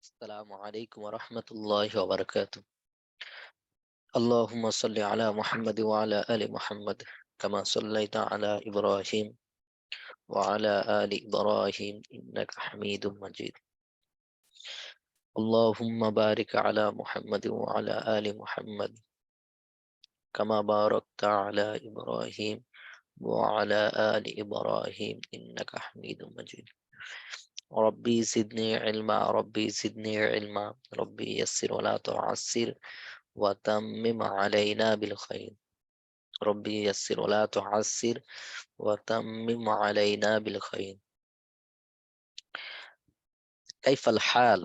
السلام عليكم ورحمة الله وبركاته. اللهم صل على محمد وعلى آل محمد كما صليت على إبراهيم وعلى آل إبراهيم إنك حميد مجيد. اللهم بارك على محمد وعلى آل محمد كما باركت على إبراهيم وعلى آل إبراهيم إنك حميد مجيد. ربي زدني علما ربي زدني علما ربي يسر ولا تعسر وتمم علينا بالخير. ربي يسر ولا تعسر وتمم علينا بالخير. كيف الحال؟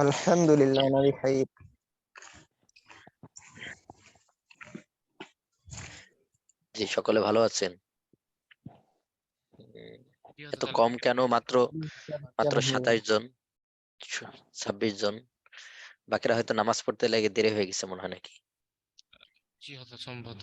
আলহামদুলিল্লাহ আমি খাই। জি, সকলে ভালো আছেন? এত কম কেন? মাত্র 27 জন, 26 জন। বাকিরা হয়তো নামাজ পড়তে লেগে দেরি হয়ে গেছে মনে হয় নাকি? জি হয়তো সম্ভবত।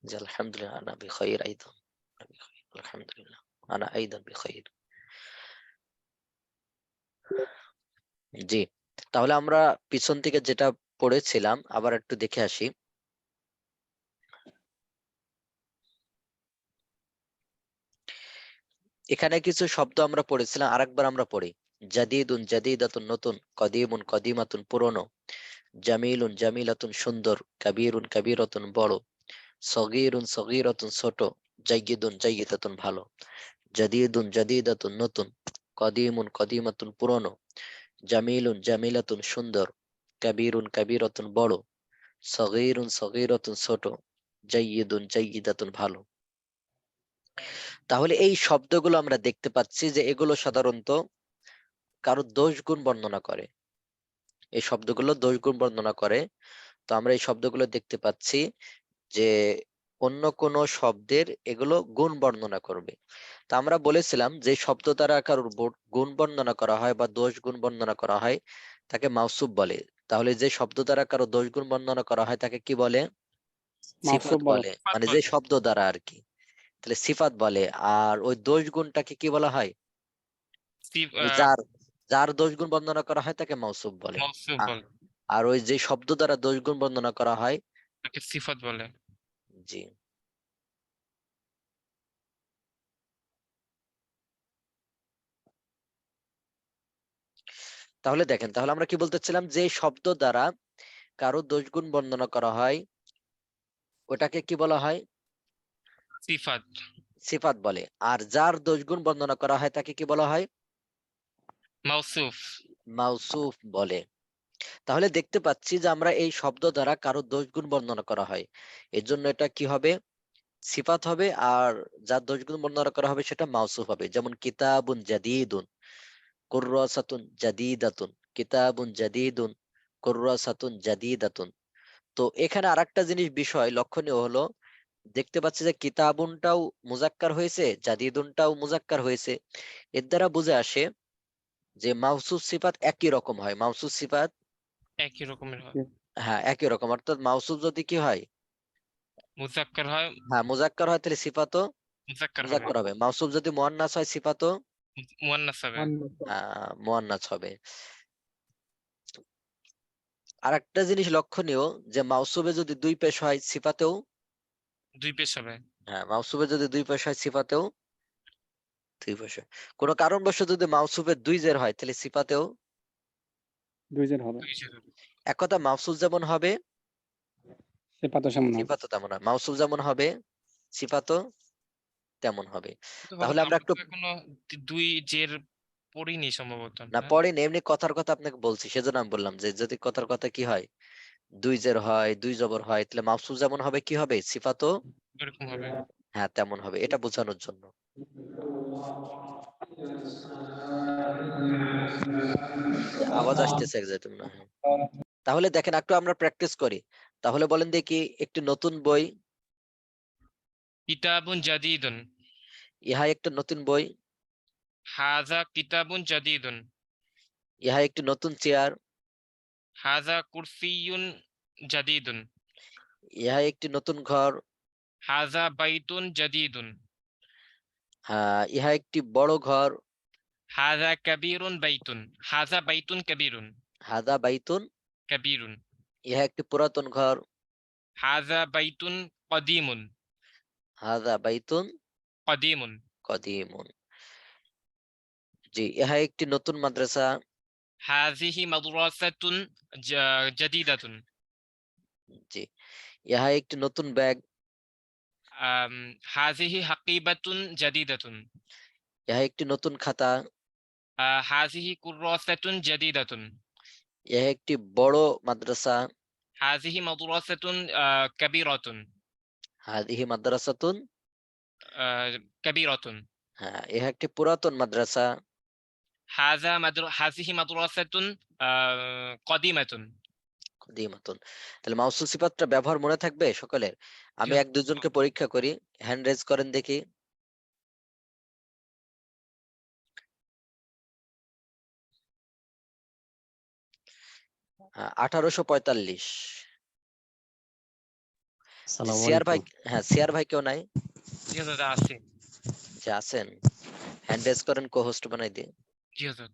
জি, আলহামদুলিল্লাহ আনা বিখাইর আইদান। আলহামদুলিল্লাহ আনা আইদান বিখাইর। জি, তাহলে আমরা পিছন থেকে যেটা পড়েছিলাম আবার একটু দেখে আসি। এখানে কিছু শব্দ আমরা পড়েছিলাম, আরেকবার আমরা পড়ি। জাদিদুন জাদিদাতুন নতুন, কদিমুন কদিমাতুন পুরনো, জামিলুন জামিলাতুন সুন্দর, কাবীরুন কাবীরাতুন বড়, সগীরুন সগীরাতুন ছোট, জাইয়িদুন জাইয়িদাতুন ভালো। জাদিদুন জাদিদাতুন নতুন, কদিমুন কদিমাতুন পুরনো, জামিলুন জামিলাতুন সুন্দর, কাবীরুন কাবীরাতুন বড়, সগীরুন সগীরাতুন ছোট, জাইয়িদুন জাইয়িদাতুন ভালো। তাহলে এই শব্দগুলো আমরা দেখতে পাচ্ছি যে এগুলো সাধারণত কারো দোষ গুণ বর্ণনা করে। এই শব্দগুলো দোষ গুণ বর্ণনা করে। তো আমরা এই শব্দগুলো দেখতে পাচ্ছি যে অন্য কোন শব্দের এগুলো গুণ বর্ণনা করবে। তা আমরা বলেছিলাম যে শব্দ দ্বারা কারোর গুণ বর্ণনা করা হয় বা দোষ গুণ বর্ণনা করা হয় তাকে মাউসুফ বলে। তাহলে যে শব্দ দ্বারা কারো দোষ গুণ বর্ণনা করা হয় তাকে কি বলে? সিফাত বলে। মানে যে শব্দ দ্বারা আর কি, তাহলে সিফাত বলে। আর ওই দোষ গুণটাকে কি বলা হয়? যার যার দোষ গুণ বর্ণনা করা হয় তাকে মাউসুফ বলে। আর ওই যে শব্দ দ্বারা দোষ গুণ বর্ণনা করা হয় তাকে সিফাত বলে। জি। তাহলে দেখেন, তাহলে আমরা কি বলতেছিলাম, যে শব্দ দ্বারা কারো দোষ গুণ বর্ণনা করা হয় ওটাকে কি বলা হয়? সিফাত। সিফাত বলে। আর যার দোষ গুণ বর্ণনা করা হয় তাকে কি বলা হয়? মাউসুফ। মাউসুফ বলে। তাহলে দেখতে পাচ্ছি যে আমরা এই শব্দ দ্বারা কারো দোষ গুণ বর্ণনা করা হয়, এর জন্য এটা কি হবে? সিফাত হবে। আর যার দোষ গুণ বর্ণনা করা হবে সেটা মাউসুফ হবে। যেমন কিতাবুন জাদিদুন, কুররাসাতুন জাদিদাতুন, কিতাবুন জাদিদুন, কুররাসাতুন জাদিদাতুন। তো এখানে আরেকটা জিনিস বিষয় লক্ষণীয় হলো, দেখতে পাচ্ছি যে কিতাবুনটাও মুজাক্কার হয়েছে, জাদিদুনটাও মুজাক্কার হয়েছে। এর দ্বারা বুঝে আসে যে মাউসুফ সিফাত একই রকম হয়। মাউসুফ সিফাত একই রকমের হয়। হ্যাঁ একই রকম। অর্থাৎ মাউসুফ যদি কি হয়? মুজাক্কার হয়। হ্যাঁ মুজাক্কার হয়, তাহলে সিফাতও মুজাক্কার হবে। মুজাক্কার হবে। মাউসুফ যদি মুয়ান্নাস হয় সিফাতও মুয়ান্নাস হবে। মুয়ান্নাস হবে। আরেকটা জিনিস লক্ষণীয় যে মাউসুফে যদি দুই পেশ হয় সিফাতেও দুই পেশ হবে। হ্যাঁ, মাউসুফে যদি দুই পেশ হয় সিফাতেও দুই পেশ হয়। কোন কারণবশত যদি মাউসুফে দুই জের হয় তাহলে সিফাতেও দুই জের হবে। এক কথা, মাউসুফ যেমন হবে সিফাতও সেমন হবে। সিফাতও তেমন হবে। মাউসুফ যেমন হবে সিফাতও তেমন হবে। তাহলে আমরা আমরা একটু তো এখনো দুই জের পড়িনি সম্ভবত। না পড়িনি, এমনি কথার কথা আপনাকে বলছি, সেজন্য আমি বললাম যে যদি কথার কথা কি হয়, দুই জের হয়, দুই জবর হয়, তাহলে মাউসুফ যেমন হবে কি হবে, সিফাতও এরকম হবে। হ্যাঁ তেমন হবে। এটা বোঝানোর জন্য। আওয়াজ আসতেছে একজাক্ট মনে হয়। তাহলে দেখেন একটু আমরা প্র্যাকটিস করি। তাহলে বলেন দেখি, একটি নতুন বই। কিতাবুন জাদিদুন। ইহা একটা নতুন বই। হাযা কিতাবুন জাদিদুন। ইহা একটি নতুন চেয়ার। হাযা কুরসিয়ুন জাদীদুন। ইহা একটি নতুন ঘর। হাযা বাইতুন জাদীদুন। ইহা একটি বড় ঘর। হাযা কাবীরুন বাইতুন। হাযা বাইতুন কাবীরুন। হাদা বাইতুন, কাবীরুন। ইহা একটি পুরাতন ঘর। হাযা বাইতুন কদীমুন। হাদা বাইতুন কদীমুন। কদিমুন। জি, ইহা একটি নতুন মাদ্রাসা। হাযিহি মাদরাসাতুন জাদীদাতুন। জি, ইহা একটি নতুন ব্যাগ। হাযিহি হাকিবাতুন জাদীদাতুন। ইহা একটি নতুন খাতা। হাযিহি কুররাসাতুন জাদীদাতুন। ইহা একটি বড় মাদ্রাসা। হাযিহি মাদরাসাতুন কাবীরাতুন। হাদিহি মাদ্রাসাতুন, কাবীরাতুন। ইহা একটি পুরাতন মাদ্রাসা। হাযিহি মাদরাসাতুন কদীমাতুন। কদিমাতুন। তাহলে মাউসুল সিফাতটা ব্যবহার মনে থাকবে সকলের? আমি এক দুজনকে পরীক্ষা করি, হ্যান্ড রেজ করেন দেখি। হ্যাঁ, 1845। আসসালামু সিয়ার ভাই, আলাইকুম। হ্যাঁ সিয়ার ভাই কেউ নাই? জি হুজুর আছে। যে আছেন, হ্যান্ড রেজ করেন, কো হোস্ট বানাই দিই। জি হুজুর।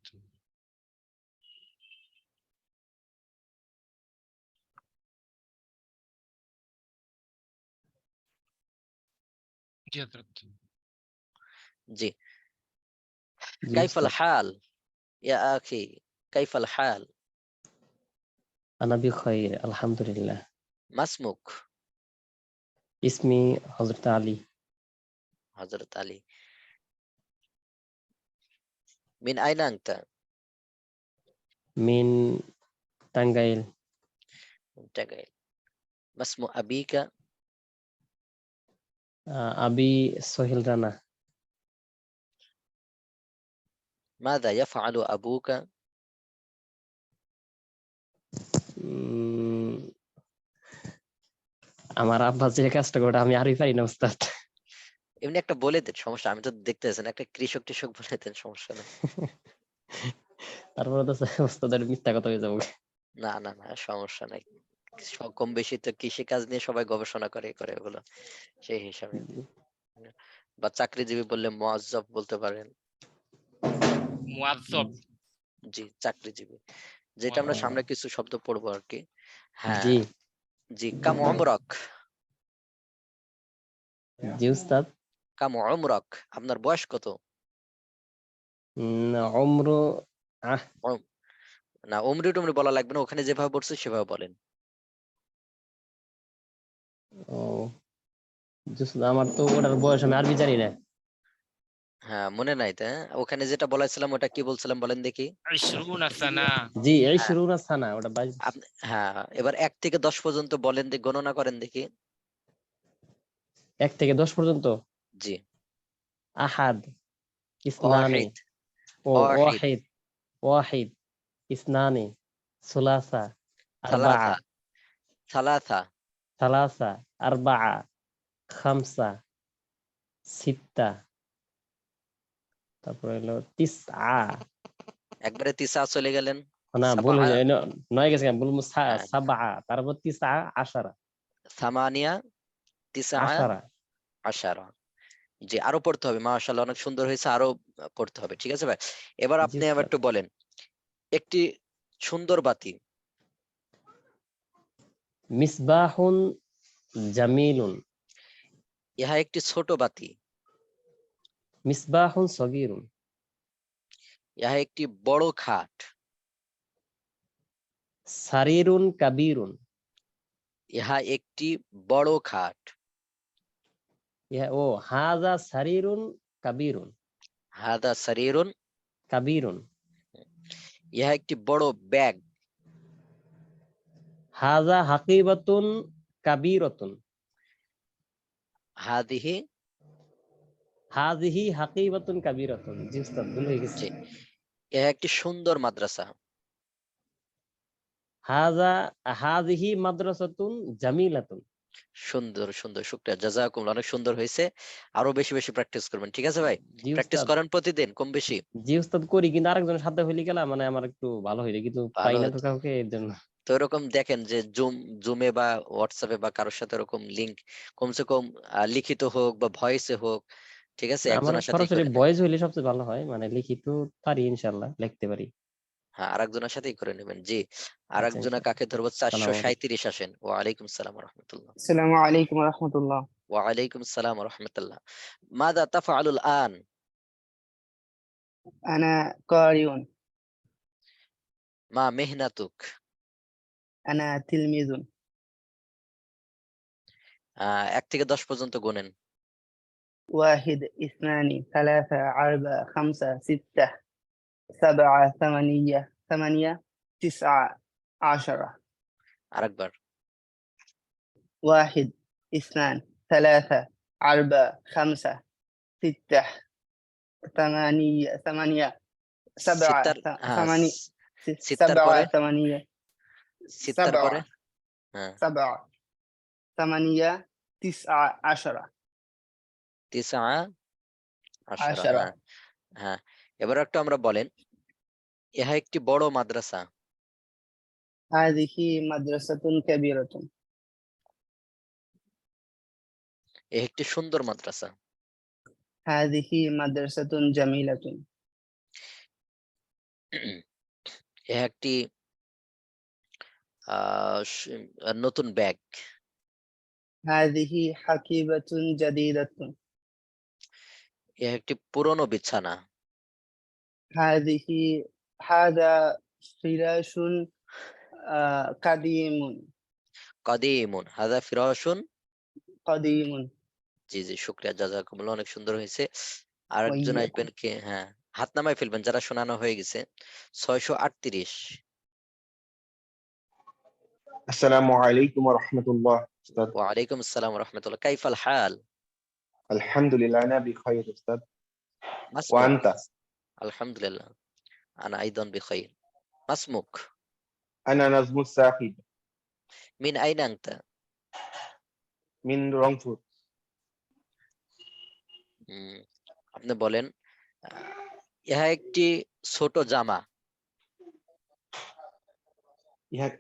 জি হুজুর। জি, জি কাইফাল উস্তাদ। হাল ইয়া আখি, কাইফাল হাল? আনা বিখাইর আলহামদুলিল্লাহ। মাসমুক? ইসমি হযরত আলী। হযরত আলী। মিন আইনা আনতা? মিন টাঙ্গাইল। টাঙ্গাইল। মাসমু আবিকা? আবি সোহেল রানা। মাযা ইয়াফআলু আবুকা? উম, আমার আব্বা যে কাজটা করে আমি আরই পারি না উস্তাদ। এমনি একটা বলে দেন, সমস্যা, আমি তো দেখতেছি না, একটা কৃষক টিষক বলে দেন, সমস্যা নেই। তারপরে তো উস্তাদের মিথ্যা কথা হয়ে যাবো। না না না, সমস্যা নাই। কম বেশি তো কৃষি কাজ নিয়ে সবাই গবেষণা করে করে ওগুলো, সেই হিসাবে। বা চাকরিজীবী বললে মুয়াজ্জব বলতে পারেন। মুয়াজ্জব। জি, চাকরিজীবী। যেটা আমরা সামনে কিছু শব্দ পড়বো আর কি। হ্যাঁ। জি জি, কাম উমরক? জি উস্তাদ। কাম উমরক, আপনার বয়স কত? উম্র উম- না, উমরি টুমরি বলা লাগবে না, ওখানে যেভাবে পড়ছে সেভাবে বলেন। ও আমার তো ওটার বয়স আমি আরবি জানি না। হ্যাঁ, মনে নাই তাই? ওখানে যেটা বলেছিলাম ওটা কি বলছিলাম বলেন দেখি। 20 সানা। জি হ্যাঁ, 20 সানা ওটা 22। হ্যাঁ, এবার 1 থেকে 10 পর্যন্ত বলেন, গণনা করেন দেখি। 1 থেকে 10 পর্যন্ত। জি। আহাদ, ইসনানি, ওয়াহিদ। ও ওয়াহিদ। ওয়াহিদ, ওয়াহিদ, ইসনানি, সুলাসা, আরবাআ, সালাসা। সালাসা। সালাসা, আরবাআ, খামসা, সিত্তা, তারপরে হলো তিসআ। একবারে তিসা চলে গেলেন। না ভুল সাবা। হয়ে যায়, নয় গেছে, বলবো হ্যাঁ, সাবআ, তারপর তিসআ, আশারা, সামানিয়া, তিসা, আশারা। আশারা। জি, আরো পড়তে হবে, মাশাআল্লাহ অনেক সুন্দর হয়েছে, আরো পড়তে হবে, ঠিক আছে ভাই? এবার জি আপনি আবার উস্তাদ। একটু বলেন, একটি সুন্দর বাতি। মিসবাহুন জামিলুন। ইহা একটি ছোট বাতি। মিসবাহুন সগীরুন। ইহা একটি বড় খাট। সারিরুন কাবীরুন। ইহা একটি বড় খাট। ও হাজা সারিরুন কাবীরুন। হাদা সারিরুন। কাবীরুন। ইহা একটি বড় ব্যাগ। হাজা হাকিবাতুন কাবীরাতুন। হাদিহি। হাযিহি হাকিবাতুন কাবীরাতুন। জি উস্তাদ, ভুল হয়ে গেছে। জি, ইহা একটি সুন্দর মাদ্রাসা। হাযিহি মাদ্রাসাতুন জামিলাতুন। সুন্দর সুন্দর, শুকরিয়া, জাযাকুমুল্লাহ, অনেক সুন্দর হয়েছে। আরো বেশি বেশি প্র্যাকটিস করবেন, ঠিক আছে ভাই? জি প্র্যাকটিস উস্তাদ। করেন প্রতিদিন কম বেশি। জি উস্তাদ করি, কিন্তু আরেকজনের সাথে হইলে গেলা মানে আমার একটু ভালো হইলে, কিন্তু পাই ভালো না তো হতো। কাউকে, এর জন্য। তো এরকম দেখেন যে জুমে বা হোয়াটসঅ্যাপে বা কারোর সাথে এরকম লিংক কমসে কম লিখিত হোক বা ভয়েসে হোক, ঠিক আছে, আমার একজনের সাথেই সরাসরি করে নেবেন। ভয়েস হইলে সবচেয়ে ভালো হয়, মানে লিখিত পারি, ইনশাল্লাহ লিখতে পারি। হ্যাঁ, আরেকজনের সাথেই করে নেবেন। জি, আচ্ছা, আরেকজনের কাকে ধরবো? সালাম আলাইকুম। 437 আসেন। ওয়ালাইকুম সালাম রহমতুল্লাহ। السلام عليكم ورحمة الله. ওয়ালাইকুম সালাম রহমতুল্লাহ। মাদা তাফআলুল আন? أنا قارئ. মা মেহনাতুক? أنا تلميذ. 1 থেকে 10 পর্যন্ত গুনেন। 1 2 3 4 5 6 7 8 8 9 10. আরেকবার। 1 2 3 4 5 6 8 8 সিত্তার, 7 হ্যাঁ, 8 সিত্তার পরে? 7 8 সিত্তার পরে? 7 হ্যাঁ, 7 8 9 তিসআ আশারা। 10. হ্যাঁ, হ্যাঁ। এবার একটু আমরা বলেন, ইহা একটি বড় মাদ্রাসা। هذه مدرسة كبيرة. ইহা একটি সুন্দর মাদ্রাসা। هذه مدرسة جميلة. ইহা একটি নতুন ব্যাগ। هذه حقيبة جديدة. ইহা একটি পুরনো বিছানা। هذا فراش قديم. কাদিমুন হাযা ফিরাশুন। قديم. জি, জি, শুকরিয়া, জাযাকুমুল্লাহ, অনেক সুন্দর হয়েছে। আরেকজন وإياكم. আসবেন কে? হ্যাঁ, হাত নামায় ফেলবেন যারা শোনানো হয়ে গেছে। 638। السلام عليكم ورحمة الله أستاذ. ওয়ালাইকুম আসসালাম ওয়া রাহমাতুল্লাহ। কাইফাল হাল? الحمد لله أنا بخير أستاذ. মাসমুক? وأنت؟ আলহামদুলিল্লাহ, আনা আইদান বিখাইর। মাসমুক? أنا نظم الساقب মিন আইনা আনতা? من رংপুর। আপনি বলেন, ইহা একটি ছোট জামা। ইহা-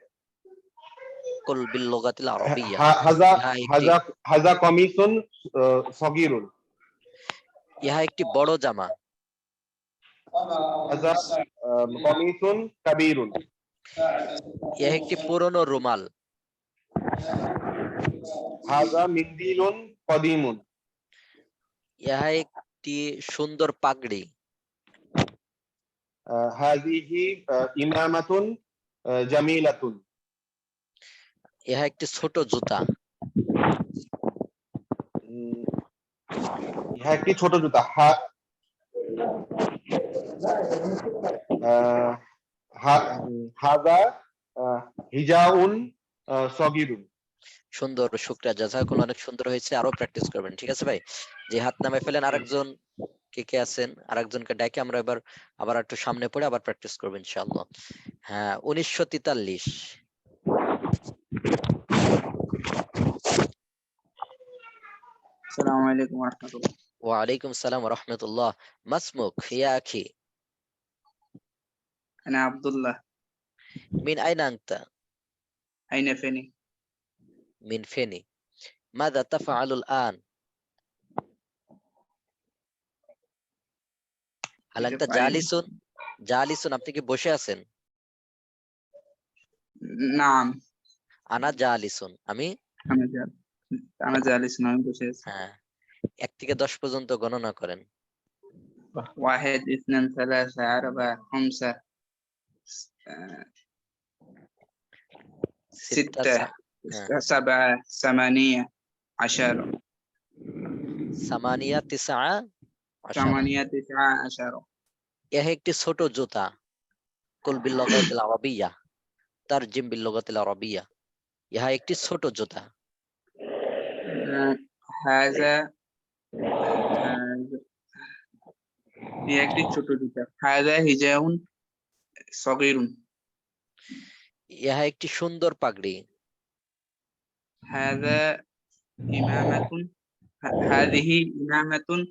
কুল বিল লুগাতিল আরাবিয়্যা। হাজা ইহা একটি হাজা হাজা কমিসুন সগীরুন। ইহা একটি বড় জামা। হাজা কমিসুন কাবীরুন। ইহা একটি পুরনো রুমাল। হাজা মিন্দিলুন কদিমুন। ইহা একটি সুন্দর পাগড়ি। হাযিহি ইমামাতুন জামিলাতুন। ইহা একটি ছোট জুতা। ইহা একটি ছোট জুতা। হাজা হিজাউন সগীরুন। সুন্দর, শুকরিয়া, জাযাকুল্লাহ, অনেক সুন্দর হয়েছে। আরো প্র্যাকটিস করবেন, ঠিক আছে ভাই? যে হাত নামায় ফেলেন। আরেকজন কে আছেন? আরেকজনকে ডাকে আমরা এবার আবার একটু সামনে পড়ে আবার প্র্যাকটিস করবো ইনশাআল্লাহ। হ্যাঁ, 1943। السلام عليكم ورحمة الله. ওয়ালাইকুম সালাম ওয়া রাহমাতুল্লাহ। মাসমুক ইয়া আখি? أنا عبد الله. মিন আইনা আনতা? أين فيني؟ মিন ফেনি। মাযা তাফআলুল আন? হাল كيف আনতা أفعل؟ জালিসুন? জালিসুন, আপনি কি বসে আছেন? نعم. আনা জালিসুন, আমি। أنا جالس. أنا جالس نعم بشيء. হ্যাঁ, 1 থেকে 10 পর্যন্ত গণনা করেন। 1 2 3 4 5 সিত্তা 6 হ্যাঁ, 7 8 10 সামানিয়া তিসআ আশারা। 8 9 10. ইহা একটি ছোট জুতা। কুল বিল লুগাতিল আরাবিয়্যা, তারজিম বিল লুগাতিল আরাবিয়্যা। ইহা একটি ছোট জুতা। هذا هي একটি ছোট জুতা। هذا حجاب صغير. ইহা একটি সুন্দর পাগড়ি। هذا إمامة. هذه إمامة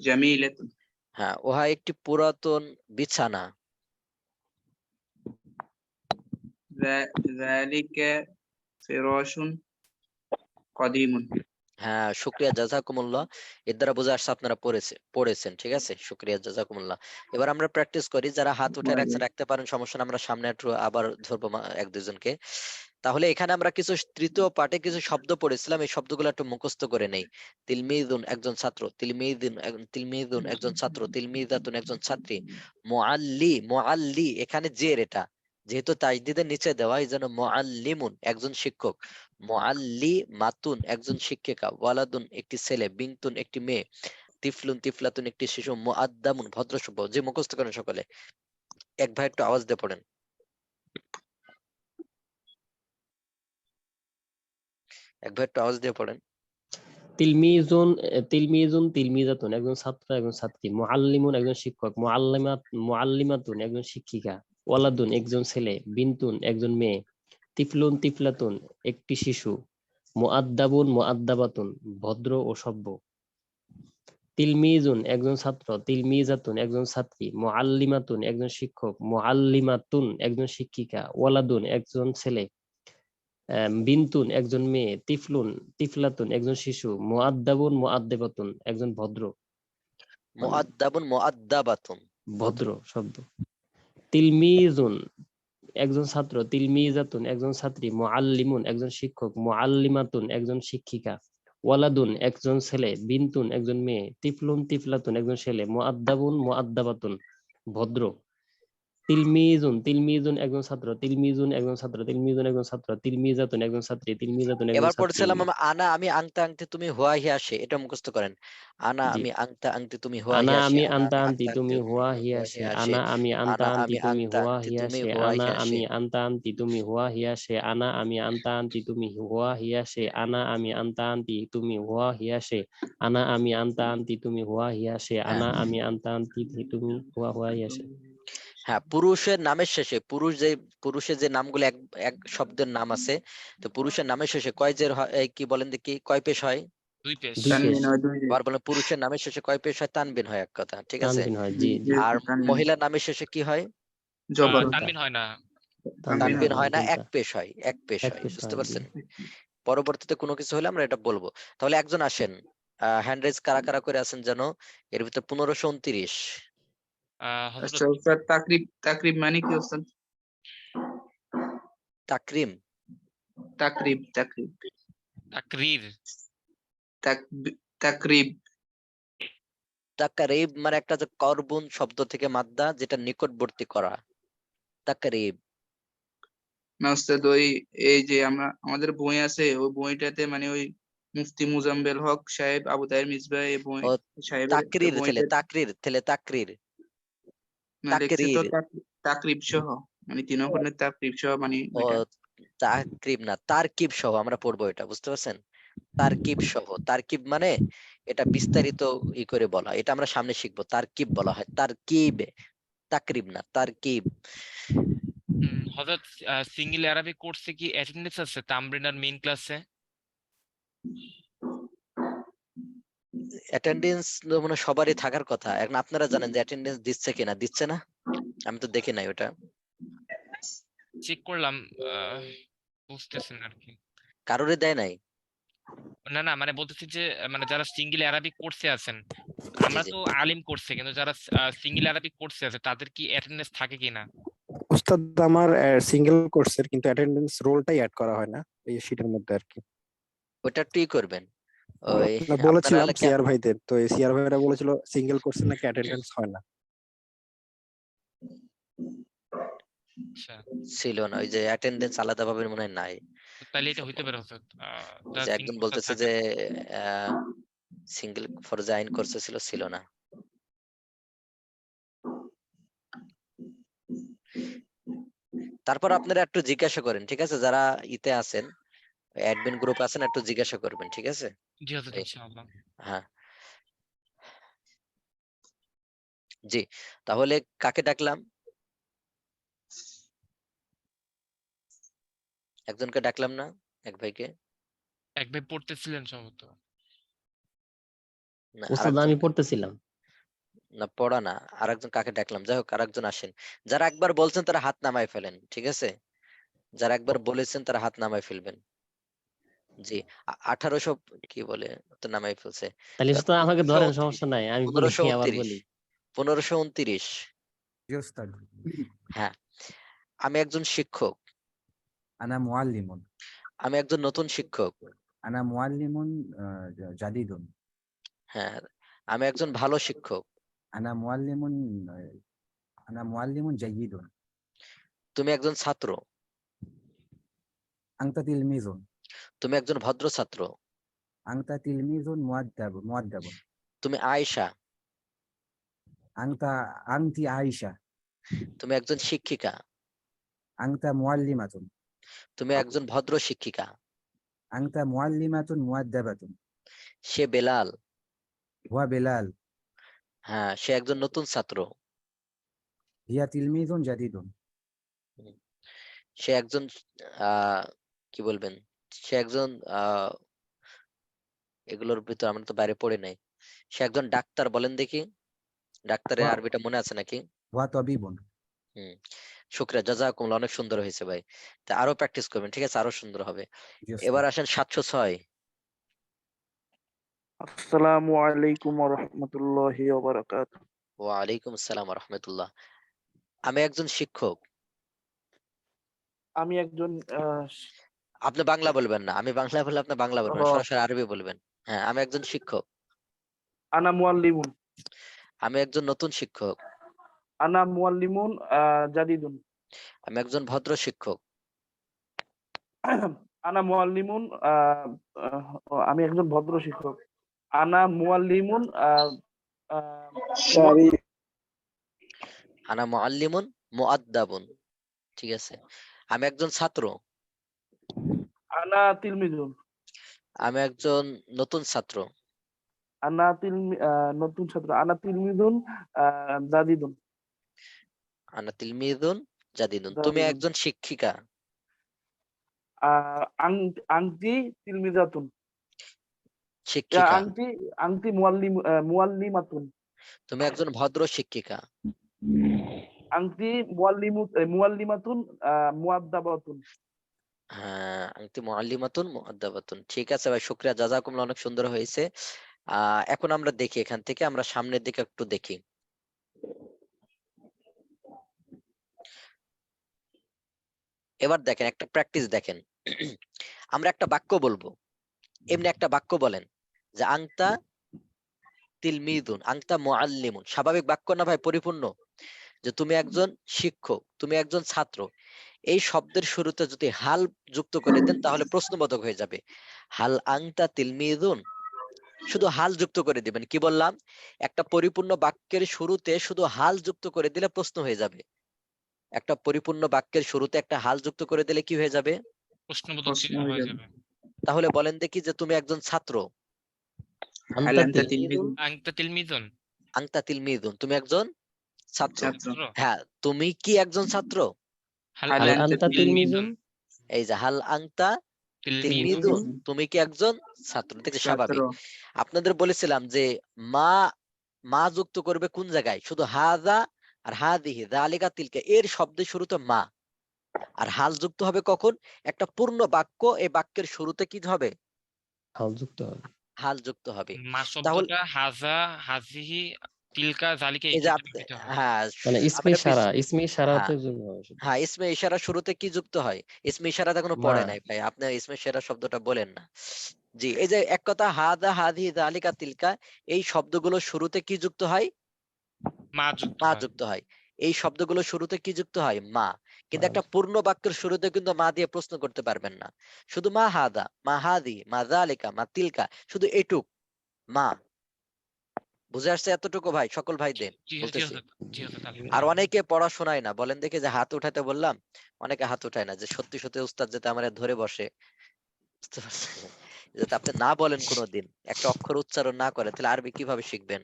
جميلة. হ্যাঁ, উহা একটি পুরাতন বিছানা। ذلك فراش قديم হ্যাঁ, শুকরিয়া জাযাকুমুল্লাহ। এর দ্বারা বোঝা আসছে আপনারা পড়েছেন, ঠিক আছে, শুকরিয়া জাযাকুমুল্লাহ। এবার আমরা প্র্যাকটিস করি, যারা হাত উঠে রাখতে পারেন সমস্যা না, আমরা সামনে একটু আবার ধরবো এক দুজনকে। তাহলে এখানে আমরা কিছু তৃতীয় পাঠে কিছু শব্দ পড়েছিলাম, এই শব্দগুলো একটু মুখস্থ করে নেই। তিলমিযুন একজন ছাত্র, তিলমিযুন একজন ছাত্র, তিলমিযাতুন একজন ছাত্রী, মুআল্লি এখানে জের, এটা যেহেতু তাজদিদের নিচে দেওয়া এই জন্য মুআল্লিমুন একজন শিক্ষক, মুআল্লিমাতুন একজন শিক্ষিকা, ওয়ালাদুন একটি ছেলে, বিনতুন একটি মেয়ে, তিফলাতুন একটি শিশু, মুআদ্দামুন ভদ্রসভ্য। যে মুখস্থ করেন সকলে, এক ভাই একটু আওয়াজ দিয়ে পড়েন। এক ভাই একটু আওয়াজ দিয়ে পড়েন। তিলমিজাতুন একজন ছাত্র একজন ছাত্রী, মুআল্লিমুন একজন শিক্ষক, মুআল্লিমাতুন একজন শিক্ষিকা, ওয়ালাদুন একজন ছেলে, বিনতুন একজন মেয়ে, তিফলাতুন একটি শিশু, মুআদ্দাবাতুন ভদ্র ও সভ্য। তিলমিজুন একজন ছাত্র, তিলমিজাতুন একজন ছাত্রী, মুআল্লিমাতুন একজন শিক্ষক, মুআল্লিমাতুন একজন শিক্ষিকা, ওয়ালাদুন একজন ছেলে, বিনতুন একজন মেয়ে, তিফলাতুন একজন শিশু, মুআদ্দাবাতুন একজন ভদ্র মুআদ্দাবাতুন ভদ্র শব্দ। তিলমিজুন একজন ছাত্র, তিলমিজাতুন একজন ছাত্রী, মুআল্লিমুন একজন শিক্ষক, মুআল্লিমাতুন একজন শিক্ষিকা, ওয়ালাদুন একজন ছেলে, বিনতুন একজন মেয়ে, তিফলাতুন একজন ছেলে, মুআদ্দাবাতুন ভদ্র। তিলমিজুন একজন ছাত্র, তিলমিজুন একজন ছাত্র, তিলমিজুন একজন ছাত্র, তিলমিজাতুন একজন ছাত্রী, তিলমিজাতুন একজন এবার ছাত্রী। পড়ছিলাম আমরা আনা আমি আংতা আংতি তুমি হুয়া হিয়া সে, এটা মুখস্থ করেন। আনা জি। আমি আংতা আংতি তুমি হুয়া আনা হিয়া সে, আমি আনা আনতা আমি আনতি আংতা তুমি আংতি হুয়া হিয়া সে, আনা আমি আনতা আনা আনতি আমি তুমি আংতা হুয়া আংতি হিয়া তুমি সে, হুয়া আনা হিয়া আমি সে। আনতা আনতি তুমি হুয়া হিয়া সে, আনা আমি আনতা আনতি তুমি হুয়া হিয়া সে, আনা আমি আনতা আনতি তুমি হুয়া হিয়া সে, আনা আমি আনতা আনতি তুমি হুয়া হিয়া সে, হ্যাঁ আনা আমি আনতা আনতি তুমি হুয়া হিয়া সে। হ্যাঁ, পুরুষের নামের শেষে পুরুষের যে নামগুলো এক এক শব্দের নাম আছে, তো পুরুষের নামের শেষে কয় জের হয়, এই কি বলেন দেখি, কয় পেশ হয়? 2 পেশ। দুই পেশ। তানবিন হয় দুই আবার বলেন পুরুষের নামের শেষে কয় পেশ হয়? তানবিন হয়, এক কথা, ঠিক আছে। তানবিন হয়, জি জি। আর তানবিন মহিলার নামের শেষে কি হয়? জবর তানবিন হয় না। তানবিন তানবিন হয় হয় না, উল্টা। এক পেশ হয়, এক পেশ এক হয়, পেশ বুঝতে হয়, জি। পারছেন? পরবর্তীতে কোনো কিছু হলে আমরা এটা বলবো। তাহলে একজন আসেন, হ্যান্ড রেজ কারা কারা করে আছেন জানো? এর ভিতরে 1529। হযরত আচ্ছা স্যার তাকরিব মানে কি ওস্তাদ? তাকরিম, তাকরিব তাকরীর। তাকরিব তাকরিব মানে একটা যে করবুন শব্দ থেকে মাদ্দা, যেটা নিকটবর্তী করা, তাকরিব। না ওস্তাদ, ওই এই যে আমাদের বই আছে, ওই বইটাতে মানে ওই মুফতি মুজাম্মেল হক সাহেব আবু তাহের মিসবাহ এই বই ও সাহেবের তাকরির বইটা তাকরির না লিখছে তো তাকরিব সহ, মানে 3 অক্ষরের তাকরিব সহ মানে ও ওইটা। তাকরিব না, তারকিব সহ আমরা পড়বো এটা, বুঝতে পারছেন? তারকিব সহ, তারকিব মানে এটা বিস্তারিত ই করে বলা, এটা আমরা সামনে শিখবো। তারকিব বলা হয় তারকিব, তাকরিব না, তারকিব। হযরত সিঙ্গেল আরবি কোর্সে কি অ্যাটেন্ডেন্স আছে তামরিন আর মেইন ক্লাসে? অ্যাটেন্ডেন্স মানে সবারই থাকার কথা, এখন আপনারা জানেন যে অ্যাটেন্ডেন্স দিচ্ছে কিনা, দিচ্ছে না, আমি তো দেখি নাই ওটা। চেক করলাম, বুঝতেছেন আর কি। কারোরই দেয় নাই? না না, মানে বলতেছি যে মানে যারা সিঙ্গেল আরবি কোর্সে আছেন, জি আমরা জি। তো আলিম কোর্সে, কিন্তু যারা সিঙ্গেল আরবি কোর্সে আছে তাদের কি অ্যাটেন্ডেন্স থাকে কিনা? উস্তাদ আমার সিঙ্গেল কোর্সের, কিন্তু অ্যাটেন্ডেন্স রোলটাই অ্যাড করা হয় না এই শীটের মধ্যে আর কি। ওটা একটুই করবেন, ওই আপনারা বলেছিলাম হলে সিআর ভাইদের, তো এই সিআর ভাইরা বলেছিল সিঙ্গেল কোর্সে নাকি অ্যাটেন্ডেন্স হয় না। আচ্ছা, ছিল না, ওই যে অ্যাটেন্ডেন্স আলাদা ভাবে মনে হয় নাই। তো তাহলে এটা হইতে পারে হয়তো যারা যে সিঙ্গেল একজন কোর্সে বলতেছে থাকে যে না। সিঙ্গেল ফরজে আইন কোর্সে ছিল না। তারপর আপনারা একটু জিজ্ঞাসা করেন, ঠিক আছে, যারা ইতে আছেন, অ্যাডমিন গ্রুপ আছেন, একটু জিজ্ঞাসা করবেন, ঠিক আছে। জি হযরত, এই, ইনশাআল্লাহ। হ্যাঁ জি। তাহলে কাকে ডাকলাম? একজনকে ডাকলাম না, এক ভাইকে? এক ভাই পড়তেছিলেন সম্ভবত। না ওস্তাদ আরেকজন? আমি পড়তেছিলাম। না পড়া না, আরেকজন কাকে ডাকলাম? যাই হোক, আরেকজন আসেন। যারা একবার বলছেন তারা হাত নামায় ফেলেন, ঠিক আছে। যারা একবার বলেছেন তারা হাত নামায় ফেলবেন। জি, 1800 কি বলে তো নামায় ফেলছে। তাহলে তো আমাকে ধরেন, 1529 সমস্যা নাই, আমি বলি, আবার বলি। 1529 জি ওস্তাদ। হ্যাঁ, আমি একজন শিক্ষক, আনা মুআল্লিমুন। আমি একজন নতুন শিক্ষক। আনা মুআল্লিমুন জাদিদুন। হ্যাঁ, আমি একজন ভালো শিক্ষক। আনা মুআল্লিমুন আনা মুআল্লিমুন জাইয়িদুন। তুমি একজন ছাত্র, আনতা তিলমিজুন। তুমি একজন ভদ্র ছাত্র। আনতা তিলমিজুন মুআদ্দাবুন। তুমি আয়েশা, আনতি আয়েশা। তুমি একজন শিক্ষিকা। আনতা মুআল্লিমাতুন। তুমি একজন ভদ্র শিক্ষিকা। আনতা মুআল্লিমাতুন মুআদ্দাবাতুন। সে বেলাল, হুয়া বিলাল। হ্যাঁ সে একজন নতুন ছাত্র। হিয়া তিলমিজুন জাদিদুন। সে একজন কি বলবেন, সে একজন এগুলোর ভিতর আমরা তো বাইরে পড়ে নাই। সে একজন ডাক্তার, বলেন দেখি ডাক্তারের হুয়া আরবিটা মনে আছে নাকি? হুয়া তাবিবুন। হুম, শুকরিয়া, জাযাকুমুল্লাহ, অনেক সুন্দর হয়েছে ভাই। তা আরো প্র্যাকটিস করবেন, ঠিক আছে, আরো সুন্দর হবে। জি এবার ওস্তাদ। আসেন 706। আসসালামু আলাইকুম ওয়া রাহমাতুল্লাহি ওয়া বারাকাতুহু। ওয়ালাইকুম আসসালাম ওয়া রাহমাতুল্লাহ। আমি একজন শিক্ষক। আমি একজন আপনি বাংলা বলবেন না, আমি বাংলা বললে আপনি বাংলা বলবেন না, হ, সরাসরি আরবি বলবেন। হ্যাঁ, আমি একজন শিক্ষক, আনা মুআল্লিমুন। আমি একজন নতুন শিক্ষক। আনা মুআল্লিমুন জাদিদুন। আমি একজন ভদ্র শিক্ষক। আনা মুআল্লিমুন আমি একজন ভদ্র শিক্ষক। আনা মুআল্লিমুন আনা মুআল্লিমুন মুআদ্দাবুন, ঠিক আছে। আমি একজন ছাত্র, আনা তিলমিজুন। আমি একজন নতুন ছাত্র। আনা তিলমি নতুন ছাত্র। আনা তিলমিজুন জাদিদুন। আনা তিলমিদুন জাদিদুন। তুমি জাদিদুন। একজন শিক্ষিকা, আংটি তিলমিজাতুন। শিক্ষিকা। আংটি আংটি মুআল্লিমাতুন। তুমি একজন ভদ্র শিক্ষিকা। আংটি মুআল্লিমাতুন মুআদ্দাবাতুন। হ্যাঁ, আনতি মুআল্লিমাতুন মুআদ্দাবাতুন, ঠিক আছে ভাই, শুকরিয়া, জাযাকুমুল্লাহ, অনেক সুন্দর হয়েছে। এখন আমরা দেখি, এখান থেকে আমরা সামনের দিকে একটু দেখি। এবার দেখেন একটা প্র্যাকটিস দেখেন। আমরা একটা বাক্য বলবো, এমনি একটা বাক্য বলেন যে আংতা তিলমিদুন, আংতা মুআল্লিমুন, স্বাভাবিক বাক্য না ভাই, পরিপূর্ণ, যে তুমি একজন শিক্ষক, তুমি একজন ছাত্র। এই শব্দের শুরুতে যদি হাল যুক্ত করে দেন তাহলে প্রশ্নবোধক হয়ে যাবে। হাল আংতা তিলমিদুন, শুধু হাল যুক্ত করে দিবেন। কি বললাম, একটা পরিপূর্ণ বাক্যের শুরুতে শুধু হাল যুক্ত করে দিলে প্রশ্ন হয়ে যাবে। একটা পরিপূর্ণ বাক্যের শুরুতে একটা হাল যুক্ত করে দিলে কি হয়ে যাবে, প্রশ্নবোধক প্রশ্ন হয়ে হয়ে যাবে। যাবে। তাহলে বলেন দেখি যে তুমি একজন ছাত্র, হাল আনতা আনতা তিলমিজুন। তিলমিজুন। আনতা তিলমিজুন, আংতা তিলমিদুন, তুমি একজন ছাত্র। ছাত্র। ছাত্র। হ্যাঁ, তুমি কি একজন ছাত্র? হাল হাল হাল আনতা আনতা তিলমিজুন। এই যে হাল আংতা তিলমিদুন। তিলমিদুন, তুমি কি একজন ছাত্র? দেখছি ছাত্র। স্বাভাবিক। আপনাদের বলেছিলাম যে মা, মা যুক্ত করবে কোন জায়গায়, শুধু হাযা আর হাযিহি, যালিকা, তিলকা, এর শব্দের শুরুতে মা। আর হাল যুক্ত হবে কখন, একটা পূর্ণ বাক্য, এই বাক্যের শুরুতে কি হবে, হাল যুক্ত হবে। হাল যুক্ত হবে। মা তাহলে শব্দটা হাজা, হাজিহি, তিলকা, জালিকা এই এই যে ক্ষেত্রে দিতে হবে। হ্যাঁ মানে ইসমে আপনারা ইসমে হ্যাঁ ইশারাতের জন্য হয় শুধু। হ্যাঁ, ইসমে ইশারা শুরুতে কি যুক্ত হয়? ইসমে ইশারাতে এখনো মা। পড়ে নাই ভাই, আপনি ইসমে ইশারা শব্দটা বলেন না। জি, এই যে এক কথা হাদা, হাদি, যালিকা, তিলকা, এই শব্দগুলো শুরুতে কি যুক্ত হয়, মা যুক্ত মা হয়। যুক্ত হয়। এই শব্দগুলো শুরুতে কি যুক্ত হয়, মা। কিন্তু মা। একটা পূর্ণ বাক্যের শুরুতে কিন্তু মা দিয়ে প্রশ্ন করতে পারবেন না। শুধু মা হাদা, মা হাদি, মা যালিকা, মা তিলকা, শুধু এটুক, মা। বুঝে আসছে এতটুকু ভাই, সকল ভাইদের জি জি বলতেছি। হজরত, জি হজরত, আর আলহামদুলিল্লাহ। অনেকে পড়াশোনায় না, বলেন দেখে যে হাত উঠাতে বললাম, অনেকে হাত উঠায় না, যে সত্যি সত্যি উস্তাদ যাতে আমার ধরে বসে, বুঝতে পারছেন, যাতে আপনি না বলেন কোনোদিন, একটা অক্ষর উচ্চারণ না করে, তাহলে আরবি কিভাবে শিখবেন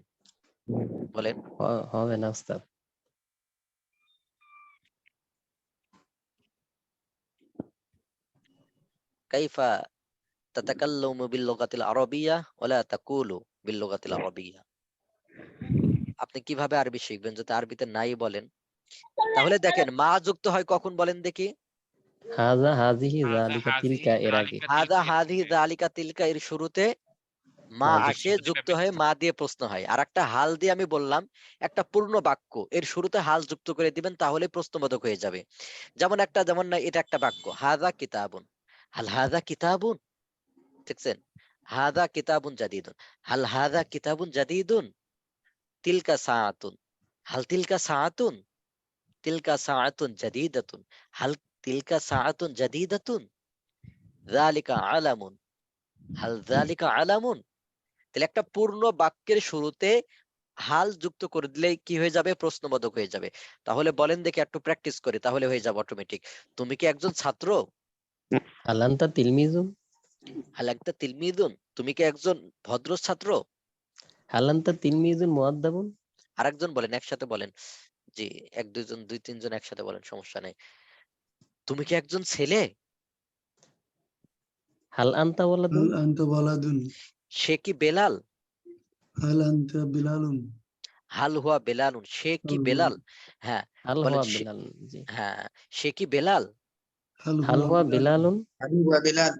বলেন? হবে না উস্তাদ। কাইফা তাতাকাল্লামু বিল লুগাতিল আরাবিয়্যা ওয়ালা তাকুলু বিল লুগাতিল আরাবিয়্যা, আপনি কিভাবে আরবি শিখবেন যদি আরবিতে নাই বলেন? তাহলে দেখেন মা যুক্ত হয় কখন বলেন দেখি, হাযা হাযিহি হাযা যালিকা হাযিহি তিলকা এর আগে যালিকা হাযা তিলকা এর হাযিহি শুরুতে যালিকা তিলকা এর শুরুতে মা মা আসে, যুক্ত। যুক্ত হয়ে মা দিয়ে প্রশ্ন হয়। আর একটা হাল দিয়ে আমি বললাম একটা পূর্ণ বাক্য এর শুরুতে হাল যুক্ত করে দিবেন, তাহলে প্রশ্নবোধক হয়ে যাবে। যেমন না এটা একটা বাক্য, হাযা কিতাবুন, হাল হাযা কিতাবুন, দেখছেন? হাযা কিতাবুন জাদিদুন, হাল হাযা কিতাবুন জাদিদুন, তিলকা সাআতুন, হাল তিলকা সাআতুন, তিলকা সাআতুন জাদিদাতুন, হাল তিলকা সাআতুন জাদিদাতুন, যালিকা আলামুন, হাল যালিকা আলামুন। তাহলে একটা পূর্ণ বাক্যের শুরুতে হাল যুক্ত করে দিলে কি হয়ে যাবে? প্রশ্নবোধক হয়ে যাবে। তাহলে বলেন দেখি, একটু প্র্যাকটিস করি, তাহলে হয়ে যাবে অটোমেটিক। তুমি কি একজন ছাত্র? হাল আনতা তিলমিজুন, হাল আনতা তিলমিদুন, তুমি কি একজন ভদ্র ছাত্র? হাল আনতা তিলমিজুন মুআদ্দাবুন, আরেকজন বলেন, একসাথে বলেন। জি, এক দুইজন, দুই তিনজন একসাথে বলেন, সমস্যা নেই। তুমি কি একজন ছেলে? হাল আনতা ওয়ালাদুন, هل أنت ولد؟ সে কি বেলাল? هل أنت بلال؟ হাল হুয়া বেলালুন, সে কি هل هو বেলাল? হ্যাঁ, হাল বলেন হুয়া সে, বিলাল, জি হ্যাঁ, সে কি বেলাল? هل হাল هو হুয়া بلال؟ বিলালুন, আবু ওয়া বিলাল।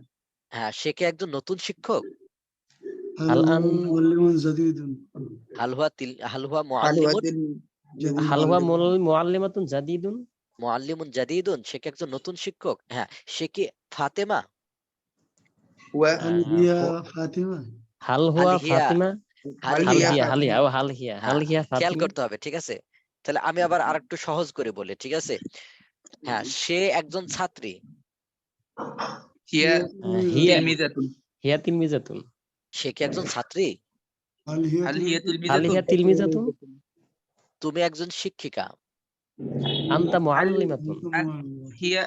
হ্যাঁ, সে কি একজন নতুন শিক্ষক? هل হাল هو আন معلم جديد؟ হাল হুয়া হাল মুআল্লিমুন, جديد হাল হুয়া معلم. মুআল্লিমাতুন জাদিদুন, মুআল্লিমুন জাদিদুন, সে কি একজন নতুন শিক্ষক? হ্যাঁ, সে কি ফাতেমা? ওয়া هل আহ, هي ফ- فاطمة؟ হাল হাল হুয়া হিয়া, ফাতিমা, হাল হাল হিয়া, হিয়া হাল ফাতিমা। হিয়া ও হাল হিয়া হ্যাঁ, খেয়াল ফাতিমা, করতে হবে, ঠিক আছে? তাহলে আমি আবার আরেকটু সহজ করে বলি, ঠিক আছে? হ্যাঁ, সে একজন ছাত্রী। হিয়া হিয়া তিলমিজাতুন। হিয়া তিলমিজাতুন, সে কি একজন ছাত্রী? هل هي হাল হিয়া হাল তিলমিজাতুন। হিয়া তিলমিজাতুন, তুমি একজন শিক্ষিকা। আনতা হাল মুআল্লিমাতুন, أنت معلم. হিয়া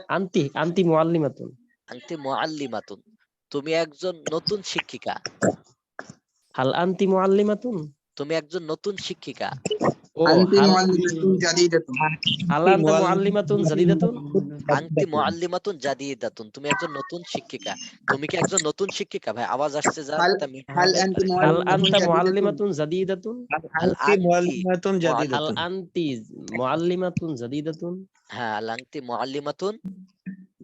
আনতি মুআল্লিমাতুন, আনতি মুআল্লিমাতুন, তুমি একজন নতুন শিক্ষিকা। হাল আনতি মুআল্লিমাতুন, তুমি একজন নতুন শিক্ষিকা। ও আনতি হাল মুআল্লিমাতুন জাদিদাতুন। হাল আনতা মুআল্লিমাতুন জাদিদাতুন, আনতি মুআল্লিমাতুন জাদিদাতুন, তুমি একজন নতুন শিক্ষিকা। তুমি কি একজন নতুন শিক্ষিকা? ভাই আওয়াজ আসছে যা, হাল তা মিউট হাল করবেন। আনতি হাল মুআল্লিমাতুন আনতা জাদিদাতুন। মুআল্লিমাতুন জাদিদাতুন, হাল আনতি হাল আনতি মুআল্লিমাতুন জাদিদাতুন, হ্যাঁ, হাল আনতি মুআল্লিমাতুন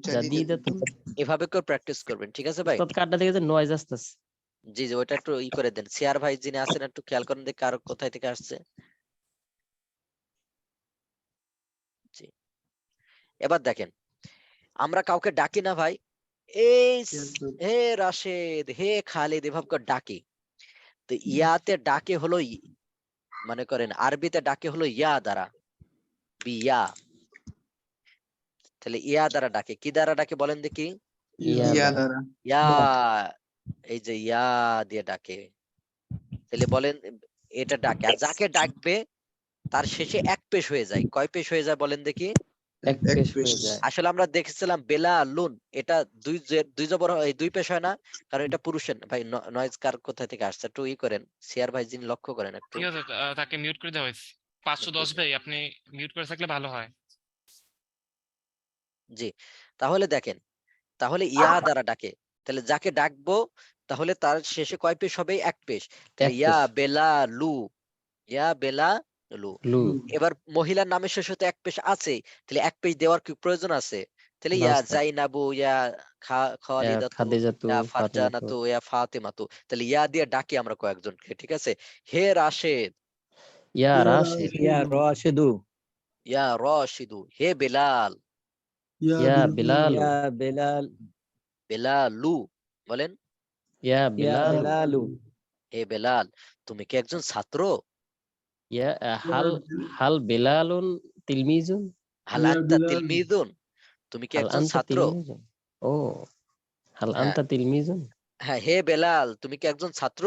জাদিদাতুন। এভাবে করে প্র্যাকটিস করবেন, ঠিক আছে ভাই? উস্তাদ কাটটা থেকে যে নয়েজ আসতেছে। জি জি, ওটা একটু ই করে দেন। সিয়ার ভাই যিনি আছেন একটু খেয়াল করেন দেখি কারো কোথায় থেকে আসছে। জি, এবার দেখেন, আমরা কাউকে ডাকি না ভাই, এই হে রাশেদ, হে খালিদ, এভাবে করে ডাকি। তো ইয়াতে ডাকে হলো মনে করেন আরবিতে ডাকে হলো ইয়া দ্বারা, বিয়া। তাহলে ইয়া দ্বারা ডাকে, কি দ্বারা ডাকে বলেন দেখি? ইয়া হিয়া দ্বারা, দ্বারা। ইয়া, এই যে ইয়া দিয়ে ডাকে। তাহলে বলেন এটা ডাকে, আর যাকে ডাকবে তার শেষে এক পেশ হয়ে যায়। কয় পেশ হয়ে যায় বলেন দেখি? এক পেশ হয়ে যায়। আসলে আমরা দেখেছিলাম বেলালুন, এটা দুই জবর এই দুই পেশ হয় না, কারণ এটা পুরুষের। ভাই নয়েজ কার কোথায় থেকে আসছে একটু ই করেন, সিয়ার ভাই যিনি লক্ষ্য করেন একটু। ঠিক আছে, তাকে মিউট করে দেওয়া হয়েছে। 510 ভাই, আপনি মিউট করে থাকলে ভালো হয়। জি, তাহলে দেখেন, তাহলে ইয়া দ্বারা ডাকে, তাহলে যাকে ডাকবো তাহলে তার শেষে কয় পেশ হবে? এক পেশ। তাহলে এক ইয়া পেশ, বেলালু, ইয়া বেলালু। লু, এবার মহিলার নামের শেষে তো এক পেশ আছে, তাহলে এক পেশ দেওয়ার কি প্রয়োজন আছে? তাহলে না ইয়া উস্তাদ। জাইনাবু, ইয়া খালিদাতু, খাদিজাতু, ইয়া ফাতিমাতু, ফারজানাতু, ইয়া ফাতিমাতু। তাহলে ইয়া দিয়ে ডাকি আমরা কয়েকজনকে, ঠিক আছে? হে রাশেদ, ইয়া يا রাশিদ, راشد. ইয়া রশিদু, হে বেলাল, يا ইয়া بلال. বিলালু, বেলালু, বলেন ইয়া বিলালু, হে বেলাল, তুমি কি একজন ছাত্র? ইয়া হাল يا بل- হাল বিলালুন তিলমিজুন, হাল يا আনতা بلال. তিলমিদুন, তুমি কি হাল একজন আনতা ছাত্র? তিলমিজুন, ও হাল হ্যাঁ, আনতা তিলমিজুন, হ্যাঁ, হে বেলাল, তুমি কি একজন ছাত্র?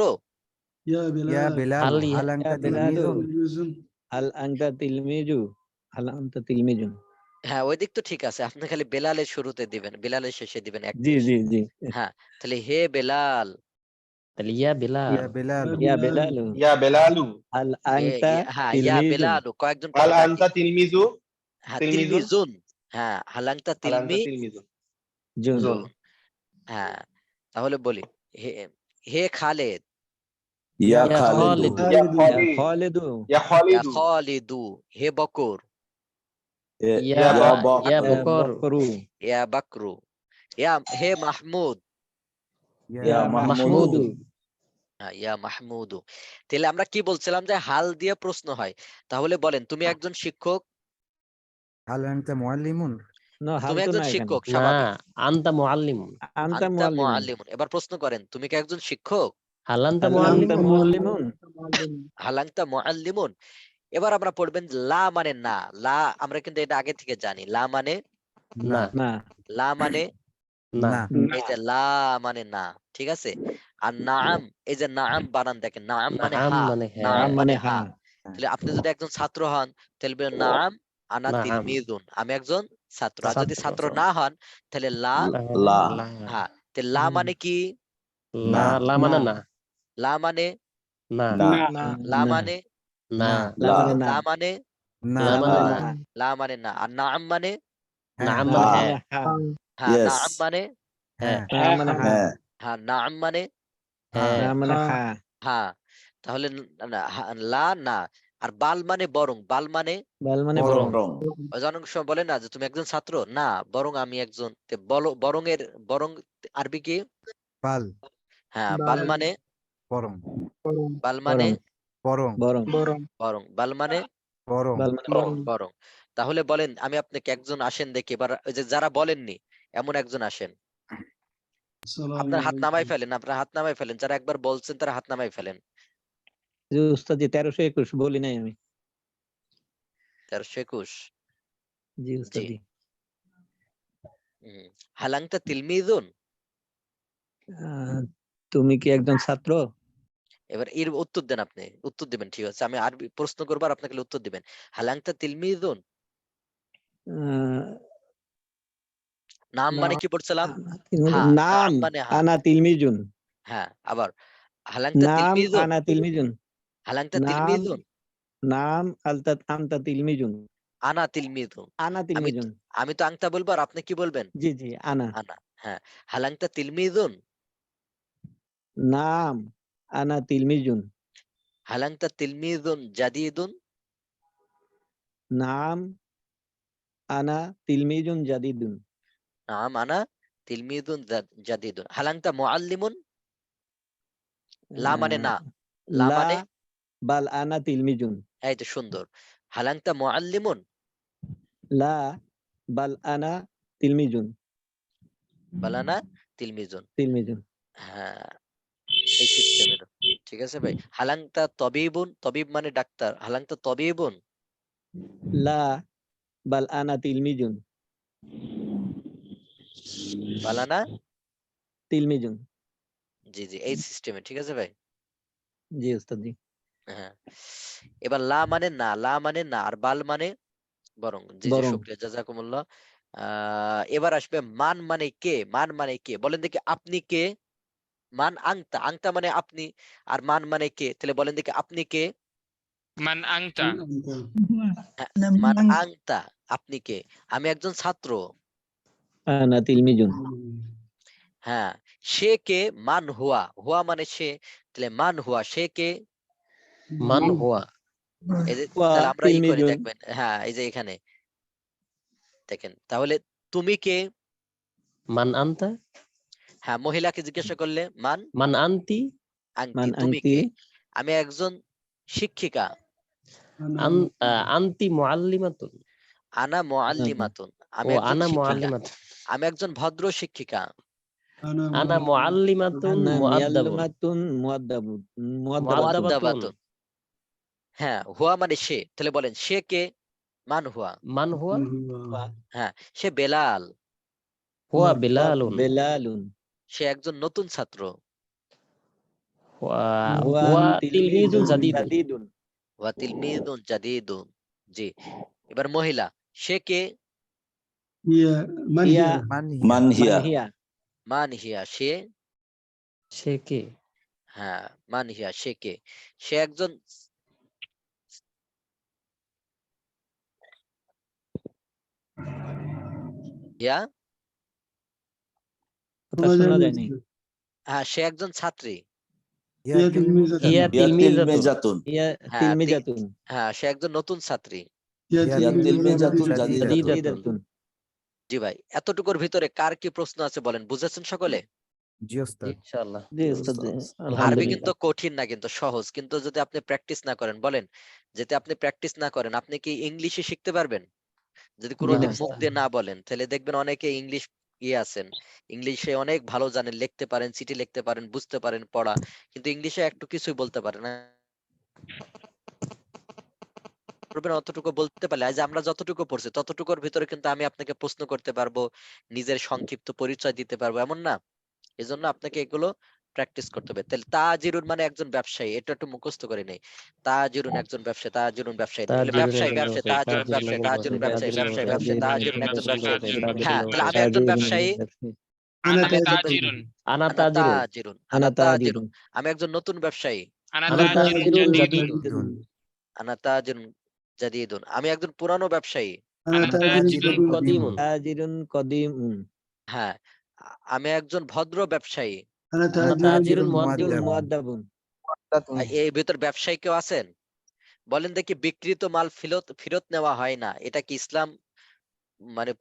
يا يا بلال. بلال হাল هل أنت يا تلميذ؟ تلميذ. হ্যাঁ, ওই দিক তো ঠিক আছে, আপনি খালি বেলালের শুরুতে দিবেন, বেলালের শেষে দিবেন এক পেশ। হ্যাঁ, তাহলে হে বেলাল, তাহলে ইয়া يا বিলাল, يا بلال بلال. يا بلال হ্যাঁ, ইয়া বেলাল, কয়েকজন هل করে ডাকি। أنت تلميذ؟ হ্যাঁ, تلميذ؟ তিলমিজুন, হ্যাঁ, হালাংতা هل أنت তিলমি تلميذ؟ জুন। হ্যাঁ, তাহলে বলি, হে হে খালেদ, يا ইয়া خالد খালিদু, يا خالد. خالد، يا ইয়া خالد، খালিদু, হে বকর, ইয়া ইয়া বকর বকরু ইয়া বাকরু, হে মাহমুদ, ইয়া মাহমুদু হ্যাঁ, ইয়া মাহমুদু। তাহলে আমরা কি বলছিলাম যে হাল দিয়ে প্রশ্ন হয়। তাহলে বলেন, তুমি একজন শিক্ষক, হাল আনতা মুআল্লিমুন তুমি একজন শিক্ষক না স্বাভাবিক, আনতা মুআল্লিমুন আনতা মুআল্লিমুন। এবার প্রশ্ন করেন, তুমি কি একজন শিক্ষক? হাল আনতা মুআল্লিমুন হালাংতা মুআল্লিমুন। এবার আমরা পড়বেন লা মানে না। লা আমরা কিন্তু এটা আগে থেকে জানি। লা মানে, না লা মানে না না এই যে লা মানে না, ঠিক আছে। আর নাআম, এই যে নাআম বানান দেখেন, নাআম মানে নাআম হ্যাঁ, মানে হ্যাঁ। নাআম মানে হ্যাঁ। তাহলে আপনি যদি একজন ছাত্র হন, তাহলে বলবেন নাআম আনা নাআম। তিলমিযুন, আমি একজন ছাত্র। আর যদি ছাত্র। ছাত্র না হন, তাহলে লা, তাহলে হ্যাঁ। তাহলে লা মানে কি? লা লা মানে না লা মানে, না লা মানে, না লা মানে, না লা মানে না লা মানে না। আর নাআম মানে, নাআম মানে হ্যাঁ হ্যাঁ, নাআম মানে, হ্যাঁ হ্যাঁ, নাআম মানে হ্যাঁ হ্যাঁ। তাহলে লা না। আর বাল মানে বরং, বাল মানে বরং অনেক সময় বলে না যে তুমি একজন ছাত্র, না বরং আমি একজন, বরং এর বরং আরবি কি? বাল হ্যাঁ, বাল মানে, বরং বাল মানে বরং বরং, বাল মানে বরং বরং। তাহলে বলেন, আমি আপনাকে একজন আসেন দেখি, এবার ওই যে যারা বলেননি এমন একজন আসেন, আপনার হাত নামাই ফেলেন, আপনার হাত নামাই ফেলেন, যারা একবার বলছেন তারা হাত নামাই ফেলেন। উস্তাদ 1321 বলি নাই আমি। 1321, জি উস্তাদ জি। হালাংতা তিলমিযুন, তুমি কি একজন ছাত্র? এবার এর উত্তর দেন, আপনি উত্তর দিবেন, ঠিক আছে। আমি আরবি প্রশ্ন করবো আর আপনাকে উত্তর দিবেন। হালাংতা তিলমিযুন, নাম মানে কি পড়ছিলাম? হ্যাঁ, নাম নাম মানে হ্যাঁ, আনা তিলমিজুন হ্যাঁ। আবার হালাংতা নাম তিলমিযুন, আনা তিলমিজুন হালাংতা নাম তিলমিযুন, নাম আনতা তিলমিজুন আনা তিলমিযুন। আনা আমি তিলমিজুন আমি তো আংতা বলবো আর আপনি কি বলবেন? জি জি আনা আনা, হ্যাঁ। হালাংতা তিলমিযুন, নাম আনা তিলমিজুন হালাংতা তিলমিযুন জাদিদুন, নাম আনা তিলমিজুন জাদিদুন নাম আনা তিলমিযুন জাদিদুন। হালাংতা মুআল্লিমুন, লা মানে না, লা লা মানে, বাল আনা তিলমিজুন এই তো সুন্দর। হালাংতা মুআল্লিমুন, লা বাল আনা তিলমিজুন বালানা তিলমিযুন, তিলমিজুন হ্যাঁ। এই সিস্টেমের, ঠিক আছে ভাই। হালাংতা তবিবুন, তবিব মানে ডাক্তার, হালাংতা তবিবুন, লা বাল আনা তিলমিজুন বালানা, তিলমিজুন জি জি, এই সিস্টেমে, ঠিক আছে ভাই। জি উস্তাদ জি হ্যাঁ। এবার লা মানে না, লা মানে না, আর বাল মানে বরং। জি জি, বরং শুকরিয়া, জাযাকুমুল্লাহ। এবার আসবে মান মানে কে, মান মানে কে, বলেন দেখি আপনি কে? মান আংতা, আংতা মানে আপনি, আর মান মানে কে, তাহলে বলেন দেখি আপনি কে? মান আংতা, হ্যাঁ, মান আংতা, আপনি কে? আমি একজন ছাত্র। আনা তিলমিজুন হ্যাঁ। সে কে? মান হুয়া, হুয়া মানে সে, তাহলে মান হুয়া, সে কে? মান হুয়া এই যে, ওয়া তাহলে আমরা করি তিলমিজুন দেখবেন, হ্যাঁ, এই যে এখানে দেখেন। তাহলে তুমি কে? মান আনতা হ্যাঁ, মহিলাকে জিজ্ঞাসা করলে মান মান আনতি আংতি, মান তুমি আংতি কে? আমি একজন শিক্ষিকা, আনতি মুআল্লিমাতুন আনা মুআল্লিমাতুন, আমি ও একজন আনা শিক্ষিকা, মুআল্লিমাতুন আমি একজন ভদ্র শিক্ষিকা, আনা মুআল্লিমাতুন আনা মুআদ্দাবুন মিয়াল্লামাতুন মুআদ্দাবুন মুআদ্দাবাতুন মুআদ্দাবাতুন। হ্যাঁ, হুয়া মানে সে, তাহলে বলেন সে কে? মান হুয়া, মান হুয়া হ্যাঁ, সে বেলাল, হুয়া ওয়া বিলালুন বেলালুন সে একজন নতুন ছাত্র, হুয়া ওয়া হুয়া তিলমিজুন তিলমিজুন জাদিদুন জাদিদুন ওয়া তিলমিযুন জাদিদুন। জি। এবার মহিলা, সে কে? হিয়া মান হিয়া মান হিয়া, সে, সে কে হ্যাঁ, মান হিয়া, সে কে? সে একজন, হিয়া, কথা শোনা যায়নি হ্যাঁ, সে একজন ছাত্রী, হিয়া তিলমিজাতুন হিয়া হ্যাঁ, তিলমিজাতুন হ্যাঁ, সে একজন নতুন ছাত্রী, হিয়া তিলমিজাতুন জাদিদাতুন। জাদিদাতুন। জি ভাই, এতটুকুর ভিতরে কার কি প্রশ্ন আছে বলেন, বুঝেছেন সকলে? জি ওস্তাদ। ইনশাআল্লাহ। জি উস্তাদ জি, আরবি আলহামদুলিল্লাহ। কিন্তু কঠিন না, কিন্তু সহজ, কিন্তু যদি আপনি প্র্যাকটিস না করেন, বলেন যদি আপনি প্র্যাকটিস না করেন আপনি কি ইংলিশে শিখতে পারবেন? যদি কোনোদিন মুখ দিয়ে না বলেন তাহলে দেখবেন অনেকে ইংলিশ আছেন, ইংলিশে অনেক ভালো জানেন, লিখতে পারেন, চিঠি লিখতে পারেন, বুঝতে পারেন পড়া, কিন্তু ইংলিশে একটু কিছুই বলতে পারে না। পারবেন অতটুকু বলতে পারলে, আজ আমরা যতটুকু পড়ছি ততটুকুর ভিতরে কিন্তু আমি আপনাকে প্রশ্ন করতে পারবো, নিজের সংক্ষিপ্ত পরিচয় দিতে পারবো, এমন না? এজন্য আপনাকে এগুলো প্র্যাকটিস করতে হবে। তাহলে তাজিরুন মানে একজন ব্যবসায়ী, এটা একটু মুখস্থ করে নেই। তাজিরুন একজন ব্যবসায়ী, তাজিরুন ব্যবসায়ী, তাহলে তাজিরুন ব্যবসায়ী একজন ব্যবসায়ী, ব্যবসায়ী, তাজিরুন ব্যবসায়ী, তাজিরুন ব্যবসায়ী, ব্যবসায়ী ব্যবসায়ী, তাজিরুন একজন ব্যবসায়ী। হ্যাঁ, তাহলে আমি একজন ব্যবসায়ী, আনা আমি একজন তাজিরুন আনা আনা তাজিরুন। তাজিরুন, আনা আনা তাজিরুন। তাজিরুন। আমি একজন নতুন ব্যবসায়ী, আনা আনা তাজিরুন তাজিরুন জাদিদুন জাদিদুন। আনা তাজিরুন জাদিদুন। আমি একজন পুরানো ব্যবসায়ী, আনা তাজিরুন কদিমুন। তাজিরুন কদিমুন। হ্যাঁ, আমি একজন ভদ্র ব্যবসায়ী। আনা তাজিরুন মুআদ্দিবুন। মুআদ্দাবুন। এই ভিতর ব্যবসায়ী কেউ আছেন? বলেন দেখি, বিক্রিত মাল ফেরত ফেরত নেওয়া হয় না, এটা কি ইসলাম মানে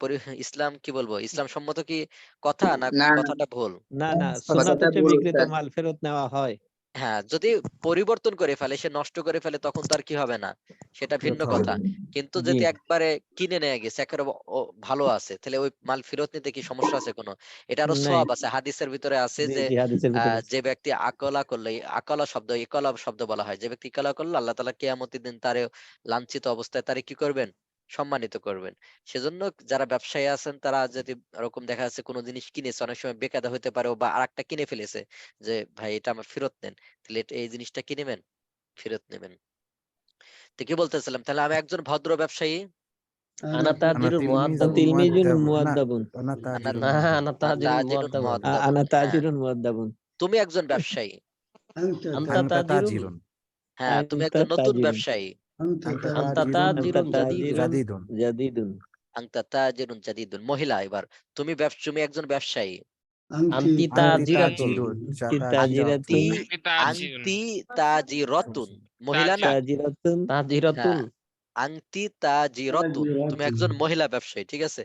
ইসলাম কি বলবো, ইসলাম সম্মত কি কথা, না না না, কথাটা ভুল? না না, সুন্নাত কথাটা হচ্ছে ভুল বিক্রিত উস্তাদ। মাল ফেরত নেওয়া হয়। হ্যাঁ, যদি পরিবর্তন করে ফেলে, সে নষ্ট করে ফেলে, তখন তার কি হবে না, সেটা ভিন্ন ফেরত হবে কথা। না। কিন্তু জি। যদি একবারে কিনে নিয়ে গেছে, একেবারে ভালো আছে, তাহলে ওই মাল ফেরত নিতে কি সমস্যা আছে কোনো? এটা আরো নাই। সওয়াব আছে, হাদিসের ভিতরে আছে জি যে জি, হাদিসের ভিতরে আছে। যে ব্যক্তি আকলা করলে, আকলা শব্দ ইকলা শব্দ বলা হয়, যে ব্যক্তি ইকলা করলো আল্লাহ তাআলা কিয়ামতের দিন তারে লাঞ্ছিত অবস্থায় তারে কি করবেন, সম্মানিত করবেন। সেজন্য যারা ব্যবসায়ী আছেন তারা যদি এরকম দেখা যাচ্ছে কোনো জিনিস কিনেছে, অনেক সময় বেকায়দা হতে পারে, বা আরেকটা কিনে ফেলেছে, যে ভাই এটা আমার ফেরত নেন, তাহলে এই জিনিসটা কি নেবেন, ফেরত নেবেন। তো কি বলতেছিলাম, তাহলে আমি একজন ভদ্র ব্যবসায়ী, আনা আনা তাজিরুন তিলমিজুন মুআদ্দাবুন। তিলমিজুন মুআদ্দাবুন। মুআদ্দাবুন। আনা আনা তাজিরুন না, মুআদ্দাবুন। আনা তাজিরুন তাজিরুন মুআদ্দাবুন। মুআদ্দাবুন। আনা হ্যাঁ, তাজিরুন মুআদ্দাবুন। তুমি একজন ব্যবসায়ী, আনতা আনতা তাজিরুন। তাজিরুন। হ্যাঁ তুমি আনতা একজন নতুন তাজিরুন। ব্যবসায়ী, আনতা আনতা তাজিরুন আনতা তাজিরুন জাদিদুন। তাজিরুন জাদিদুন। জাদিদুন। আনতা তাজিরুন জাদিদুন। মহিলা, এবার তুমি তুমি একজন ব্যবসায়ী, আনতি আনতি তাজিরাতুন। তাজিরুন আনতি তাজিরাতুন। তাজিরুন আনতি তাজিরাতুন, মহিলা না? তাজিরাতুন। তাজিরাতুন। হ্যাঁ, আনতি তাজিরাতুন, তুমি একজন মহিলা ব্যবসায়ী, ঠিক আছে?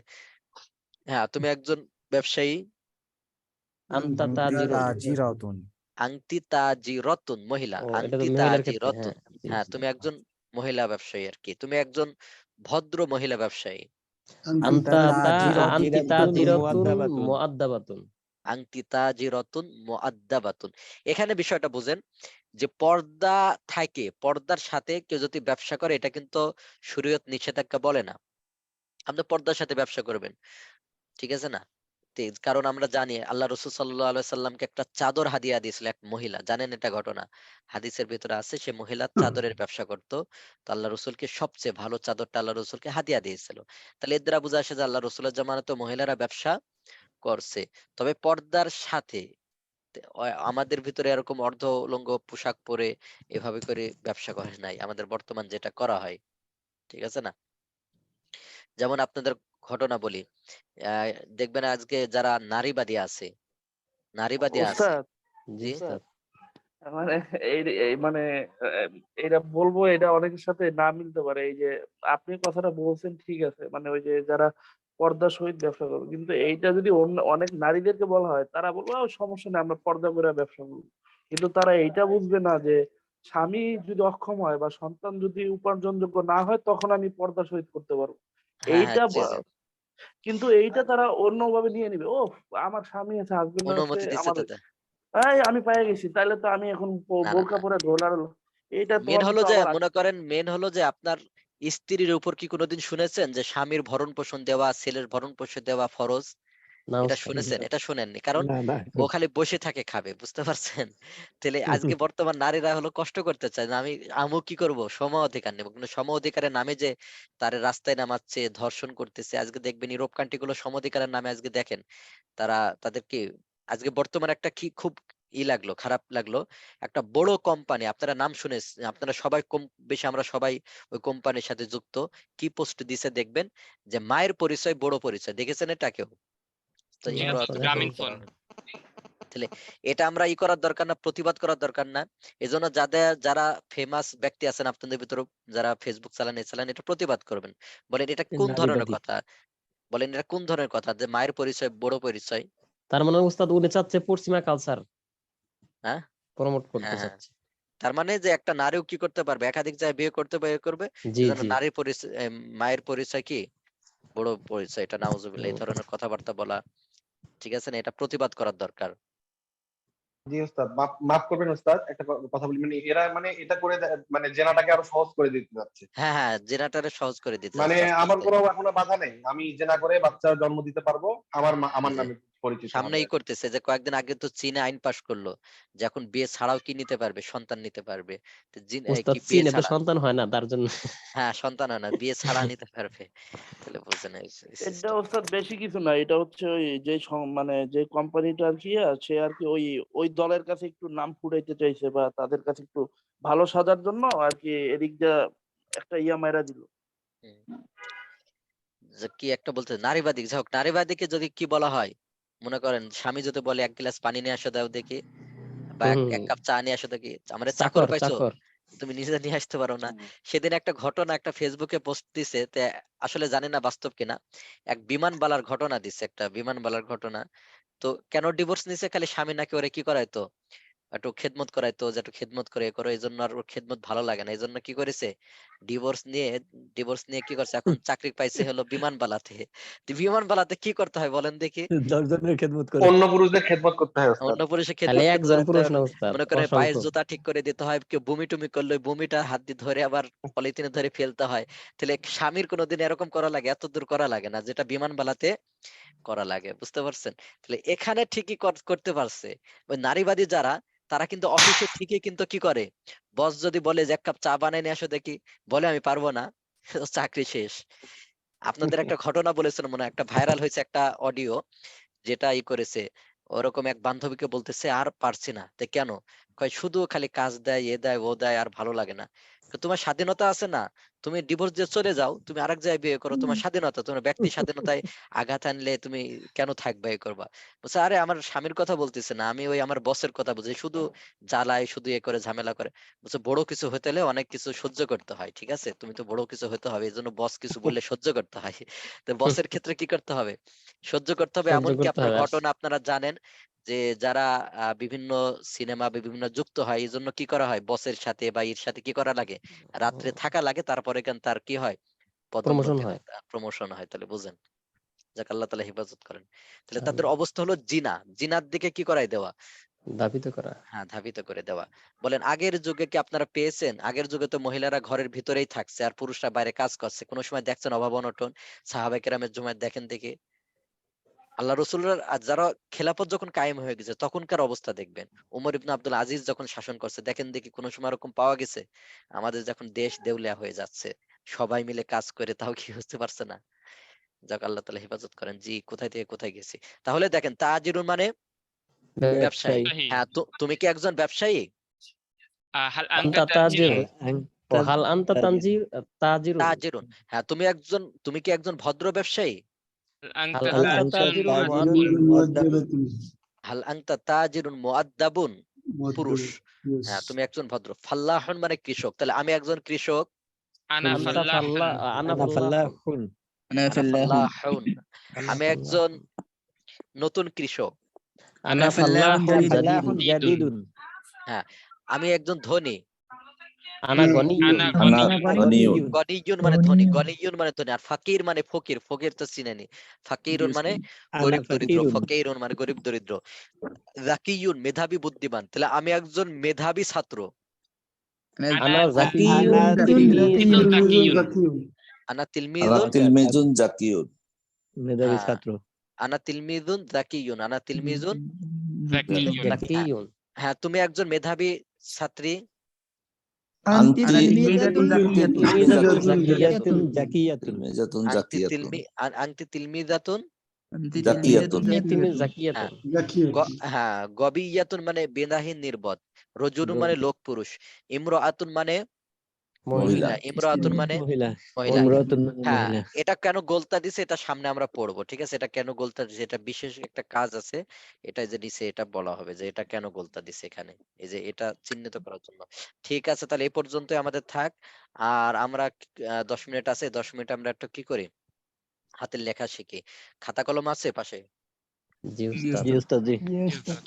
হ্যাঁ, তুমি একজন ব্যবসায়ী, আনতা আনতি তাজিরুন। তাজিরাতুন। আংতি তাজিরাতুন, মহিলা, ও, এটা তো আংতি মহিলার ক্ষেত্রে, তাজিরাতুন। হ্যাঁ। জি, হ্যাঁ, জি। তুমি একজন মহিলা ব্যবসায়ী আর কি, তুমি একজন ভদ্র মহিলা ব্যবসায়ী। আনতা আনতি তাজিরাতুন তাজিরাতুন মুআদ্দাবাতুন। মুআদ্দাবাতুন। আংতি তাজিরাতুন মুআদ্দাবাতুন। এখানে বিষয়টা বুঝেন, যে পর্দা থাকে, পর্দার সাথে কেউ যদি ব্যবসা করে, এটা কিন্তু শরীয়ত নিষেধাজ্ঞা বলে না আপনি পর্দার সাথে ব্যবসা করবেন, ঠিক আছে না? কারণ আমরা জানি আল্লাহ রাসূল সাল্লাল্লাহু আলাইহি সাল্লামকে একটা চাদর হাদিয়া দিয়েছিল এক মহিলা, জানেন এটা ঘটনা? হাদিসের ভিতরে আছে, সে মহিলা চাদরের ব্যবসা করত। তো আল্লাহ রাসূলকে সবচেয়ে ভালো চাদরটা আল্লাহ রাসূলকে হাদিয়া দিয়েছিল। তাহলে এর দ্বারা বোঝা আসে যে আল্লাহ রাসূলের জামানাতে মহিলারা ব্যবসা করছে, তবে পর্দার সাথে। আমাদের ভিতরে এরকম অর্ধ উলঙ্গ পোশাক পরে এভাবে করে ব্যবসা করে নাই, আমাদের বর্তমান যেটা করা হয়, ঠিক আছে না? যেমন আপনাদের ঘটনা বলি, আহ, দেখবেন আজকে যারা নারীবাদী আছে, নারীবাদী আছে, ওস্তাদ জি জি, ওস্তাদ মানে এই এই মানে এটা বলবো, এটা অনেকের সাথে না মিলতে পারে। এই যে আপনি কথাটা বলছেন ঠিক আছে, মানে ওই যে যারা পর্দা সহিত ব্যবসা করবে, কিন্তু এইটা যদি অন্য অনেক নারীদেরকে বলা হয়, তারা বলবে "ও, সমস্যা নেই, আমরা পর্দা করে ব্যবসা করবো"। কিন্তু তারা এইটা বুঝবে না যে স্বামী যদি অক্ষম হয় বা সন্তান যদি উপার্জনযোগ্য না হয়, তখন আমি পর্দা সহিত করতে পারবো। হ্যাঁ হ্যাঁ, এইটা জি জি, কিন্তু এইটা তারা অন্যভাবে নিয়ে নিবে। ও, আমার স্বামী আছে, হাজবেন্ড আছে, অনুমতি দিচ্ছে আমার তাতে। এই আমি পেয়ে গেছি, তাইলে তো আমি এখন না না বোরকা না, পরে ঢোলার, এইটা মেন তোমাদের হলো তো যে, আবার মনে করেন মেন হলো যে আপনার স্ত্রীর উপর কি কোনোদিন শুনেছেন যে স্বামীর ভরণ পোষণ দেওয়া, ছেলের ভরণ পোষণ দেওয়া ফরজ? না এটা উস্তাদ। শুনেছেন? এটা শুনেননি, কারণ না না। ও খালি বসে থাকে খাবে, বুঝতে পারছেন? তাহলে আজকে বর্তমান নারীরা হলো কষ্ট করতে চায় না, আমু কি করব, সম অধিকার নেব, কিন্তু সম অধিকারের নামে যে তারে রাস্তায় নামাচ্ছে, ধর্ষণ করতেছে। আজকে দেখবেন ইউরোপ কান্ট্রি গুলো সম অধিকারের নামে আজকে দেখেন তারা তাদেরকে, আজকে বর্তমানে একটা কি খুব লাগলো, খারাপ লাগলো, একটা বড় কোম্পানি, আপনারা নাম শুনে, আপনারা সবাই কম বেশি আমরা সবাই ওই কোম্পানির সাথে যুক্ত, কি পোস্ট দিছে দেখবেন, যে মায়ের পরিচয় বড় পরিচয়, দেখেছেন এটা কেউ? তো না এগুলো উস্তাদ, আসলে এখনো গ্রামীণ বড় ফোন। করা হয়। তাহলে এটা আমরা করার দরকার না, প্রতিবাদ করার দরকার না। এজন্য যারা ফেমাস ব্যক্তি আছেন আপনাদের ভিতরে, যারা ফেসবুক চালান এটা প্রতিবাদ করবেন। বলেন এটা কোন ধরনের নারীবাদী। কথা? বলেন এটা কোন ধরনের কথা যে মায়ের পরিচয় বড় পরিচয়? তার মানে উস্তাদ উনি চাচ্ছে পশ্চিমা কালচার হ্যাঁ প্রমোট করতে হ্যাঁ হ্যাঁ। চাচ্ছে। তার মানে যে একটা নারীও কি করতে পারবে, একাধিক জায়গায় বিয়ে করবে। জি এজন্য জি। নারীর পরিচয়, মায়ের পরিচয় কি বড় পরিচয়, এটা নাউজুবিল্লাহ, এই ধরনের কথাবার্তা বলা ঠিক আছে না, এটা প্রতিবাদ করার দরকার। জি ওস্তাদ, মাফ করবেন ওস্তাদ, একটা কথা বলি, মানে এরা মানে এটা করে মানে জেনাটাকে আরো সহজ করে দিতে যাচ্ছে। হ্যাঁ হ্যাঁ, জেনাটারে সহজ করে দিতে মানে যাচ্ছে আস্তে আমার আস্তে। কোনো এখনো বাধা নেই, আমি জেনা করে বাচ্চা জন্ম দিতে পারবো, আমার জি, নামে পরিচিত হবে। সামনেই করতেছে যে কয়েকদিন আগে তো চীনে আইন পাশ করলো যে এখন বিয়ে ছাড়াও কি নিতে পারবে, সন্তান নিতে পারবে। তো উস্তাদ কি বিয়ে চীনে তো ছাড়া, সন্তান হয় না তার জন্য। হ্যাঁ সন্তান হয় না, বিয়ে ছাড়া নিতে পারবে। তাহলে বুঝেন এই এটা সিস্টেম। ওস্তাদ বেশি কিছু না, এটা হচ্ছে ওই যে মানে যে কোম্পানিটা আর কি সে আর কি ওই দলের কাছে একটু নাম ফুটাইতে চাইছে, বা তাদের কাছে একটু ভালো সাজার জন্য আর কি এদিক দিয়ে একটা মাইরা দিল। যে কি একটা বলতে নারীবাদী, যাই হোক, নারীবাদীকে যদি কি বলা হয়, মনে করেন স্বামী যদি বলে 1 গ্লাস পানি নিয়ে আসো দাও দেখি, বা এক কাপ চা নিয়ে আসো দেখি, আমার চাকর চাকর পাইছো, চাকর। তুমি নিজে নিয়ে আসতে পারো না। সেদিন একটা ঘটনা একটা ফেসবুকে পোস্ট দিছে, তে আসলে জানি না বাস্তব কিনা, এক বিমানবালার ঘটনা দিছে, একটা বিমানবালার ঘটনা। তো কেন ডিভোর্স নিছে, খালি স্বামী নাকি ওরে কি করাইতো, একটু খেদমত করাইতো, যে একটু খেদমত করে করো, এই জন্য আর ওর খেদমত ভালো লাগে না, এই জন্য কি করেছে, ডিভোর্স নিয়ে ডিভোর্স নিয়ে কি করছে, এখন চাকরি পাইছে হলো বিমানবালাতে। তো বিমানবালাতে কি করতে হয় বলেন দেখি, 10 জনের খেদমত করে। অন্য পুরুষদের খেদমত করতে হয় ওস্তাদ। অন্য পুরুষের খালি খেদমত করতে একজন হয়, পুরুষ না উস্তাদ, মনে করে পায়ের অসংখ্য। জুতা ঠিক করে দিতে হয়, কেউ বমি টুমি করলে ওই বমিটা হাত দিয়ে ধরে আবার পলিথিনে ধরে ফেলতে হয়। তাহলে স্বামীর কোনোদিন এরকম করা লাগে, এত দূর করা লাগে না যেটা বিমানবালাতে করা লাগে, বুঝতে পারছেন? তাহলে এখানে ঠিকই করতে পারছে। ওই নারীবাদী যারা, তারা কিন্তু অফিসে ঠিকই কিন্তু কি করে, বস যদি বলে যে 1 কাপ চা বানাই নিয়ে আসো দেখি, বলে আমি পারবো না, চাকরি শেষ। আপনাদের একটা ঘটনা বলেছেন মনে হয়, একটা ভাইরাল হয়েছে একটা অডিও, যেটা করেছে, ওরকম এক বান্ধবীকে বলতেছে আর পারছি না, তো কেন, কয় শুধু খালি কাজ দেয়, দেয় ও দেয়, আর ভালো লাগে না। তো তোমার স্বাধীনতা আছে না, তুমি ডিভোর্স দিয়ে চলে যাও, তুমি আরেক জায়গায় বিয়ে করো, তোমার স্বাধীনতা, তোমার ব্যক্তি স্বাধীনতায় আঘাত আনলে তুমি কেন থাকবে করবা। বলছে আরে আমার স্বামীর কথা বলতেছে না, আমি ওই আমার বসের কথা বলছি, শুধু জ্বালায়, শুধু করে ঝামেলা করে। বলছে বড় কিছু হতে হলে অনেক কিছু সহ্য করতে হয়, ঠিক আছে, তুমি তো বড় কিছু হতে হবে, এই জন্য বস কিছু বললে সহ্য করতে হয়। তো বসের ক্ষেত্রে কি করতে হবে, সহ্য করতে হবে। সহ্য এমনকি করতে আপনার হবে। আর ঘটনা আপনারা জানেন যে যারা বিভিন্ন সিনেমা বিভিন্ন যুক্ত হয়, এই জন্য কি করা হয়, বসের সাথে বা এর সাথে কি করা লাগে, রাত্রে থাকা লাগে, তারপরে কেন তার কি হয়, প্রমোশন পদোন্নতি হয়। হয়, প্রমোশন হয়। তাহলে বুঝেন, যাক আল্লাহ তাআলা হেফাজত করেন। তাহলে তাদের আল্লাহ। অবস্থা হলো জিনার দিকে কি করাই দেওয়া, দাবিত করা। হ্যাঁ ধাবিত করে দেওয়া। বলেন আগের যুগে কি আপনারা পেয়েছেন, আগের যুগে তো মহিলারা ঘরের ভিতরেই থাকছে আর পুরুষরা বাইরে কাজ করছে, কোনো সময় দেখছেন অভাব অনটন? সাহাবায়ে কেরামের জুমায় দেখেন দেখি, আল্লাহ রসুলের যারা খেলাফত যখন কায়েম হয়ে গেছে তখনকার অবস্থা দেখবেন, উমর ইবনে আব্দুল আজিজ যখন শাসন করছে, দেখেন দেখি কোনো সময় এরকম পাওয়া গেছে? আমাদের যখন দেশ দেউলিয়া হয়ে যাচ্ছে, সবাই মিলে কাজ করে, তাও কি বুঝতে পারছে না? যাক আল্লাহ তাআলা হেফাজত করেন। জি, কোথায় থেকে কোথায় গেছি। তাহলে দেখেন তাজিরুন মানে ব্যবসায়ী। ব্যবসায়ী। হ্যাঁ, তুমি কি একজন ব্যবসায়ী? হাল আনতা আনতা তাজির, তানজিরুন। ও হাল আনতা তাজিরুন। তাজিরুন, হ্যাঁ তুমি কি একজন ভদ্র ব্যবসায়ী? হাল আনতা আনতা তাজিরুন তানজিরুন। হাল আনতা তাজিরুন মুআদ্দাবুন, পুরুষ। হ্যাঁ, তুমি একজন ভদ্র। ফাল্লাহুন মানে কৃষক, তাহলে আমি একজন কৃষক। আনা আনতা ফাল্লা, ফাল্লাহুন। আনা আনা ফাল্লাহুন। ফাল্লাহুন। মানে আনা ফাল্লাহুন, আনা আমি একজন ফাল্লাহুন। নতুন কৃষক। আনা ফাল্লাহুন ফাল্লাহুন জাদিদুন। জাদিদুন। হ্যাঁ, আমি একজন ধনী। আনা গনিয়ুন। আনা আনা গনিয়ুন। গনিয়ুন। গনিয়ুন মানে ধনী, গনিয়ুন মানে ধনী। আর ফাকির মানে ফকির, ফকির তো চিনেনি। ফাকিরুন মানে আনা গরিব দরিদ্র, ফাকিরুন। ফকিরুন মানে গরিব দরিদ্র। যাকিয়ুন মেধাবী বুদ্ধিমান, তাহলে আমি একজন মেধাবী ছাত্র। মানে আনা আনা জাকিয়ুন তিলমিজুন তিলমিজুন। জাকিয়ুন। আনা তিলমিজুন, তিলমিজুন জাকিয়ুন। মেধাবী হ্যাঁ, ছাত্র। আনা তিলমিজুন যাকিয়ুন, আনা তিলমিজুন। জাকিয়ুন। হ্যাঁ, জাকিয়ুন। হ্যাঁ, তুমি একজন মেধাবী ছাত্রী। আনতি আনা তিলমিজাতুন তিলমিজাতুন তিলমিজাতুন জাকিয়াতুন। জাকিয়াতুন। আংটি আংটি তিলমিজাতুন। জাকিয়াতুন। জাকিয়াতুন হ্যাঁ জাকিয়াতুন। হ্যাঁ, গবিয়াতুন মানে বেনাহীন নির্বোধ। রজুলুন মানে লোক পুরুষ। ইমরাআতুন মানে মহিলা। না, ইমরাতুন মানে মহিলা মহিলা। ইমরাতুন মানে হ্যাঁ, মহিলা এটা কেন গোলতা দিছে এটা সামনে আমরা পড়বো, ঠিক আছে? এটা কেন গোলতা দিছে, এটা বিশেষ একটা কাজ আছে, এটা যে দিছে এটা বলা হবে যে এটা কেন গোলতা দিছে এখানে, এই যে এটা চিহ্নিত করার জন্য। ঠিক আছে, তাহলে এই পর্যন্তই আমাদের থাক। আর আমরা 10 মিনিট আছে, 10 মিনিট আমরা একটু কি করি, হাতের লেখা শিখি। খাতা কলম আছে পাশে? জি জি উস্তাদ। জি উস্তাদ জি জি উস্তাদ।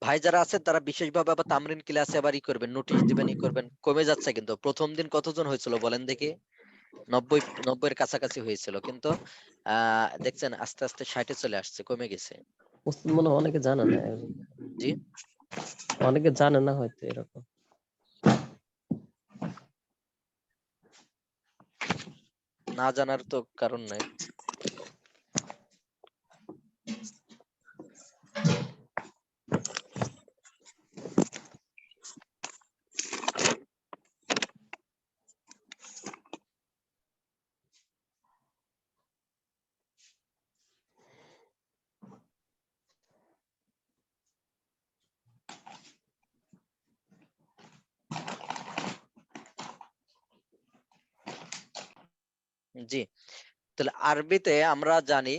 ভাই যারা আছেন তারা বিশেষভাবে আবার তামরিন ক্লাসে আবার ই করবেন, নোটিশ দিবেন, ই করবেন। কমে যাচ্ছে কিন্তু। প্রথম দিন কতজন হয়েছিল বলেন দেখি? 90 এর কাছাকাছি হয়েছিল, কিন্তু দেখছেন আস্তে আস্তে 60-এ চলে আসছে, কমে গেছে। উস্তাদ মনে হয় অনেকে জানে না, জি, অনেকে জানে না হয়তো এরকম। না জানার তো কারণ নাই। জি, তাহলে আরবিতে আমরা জানি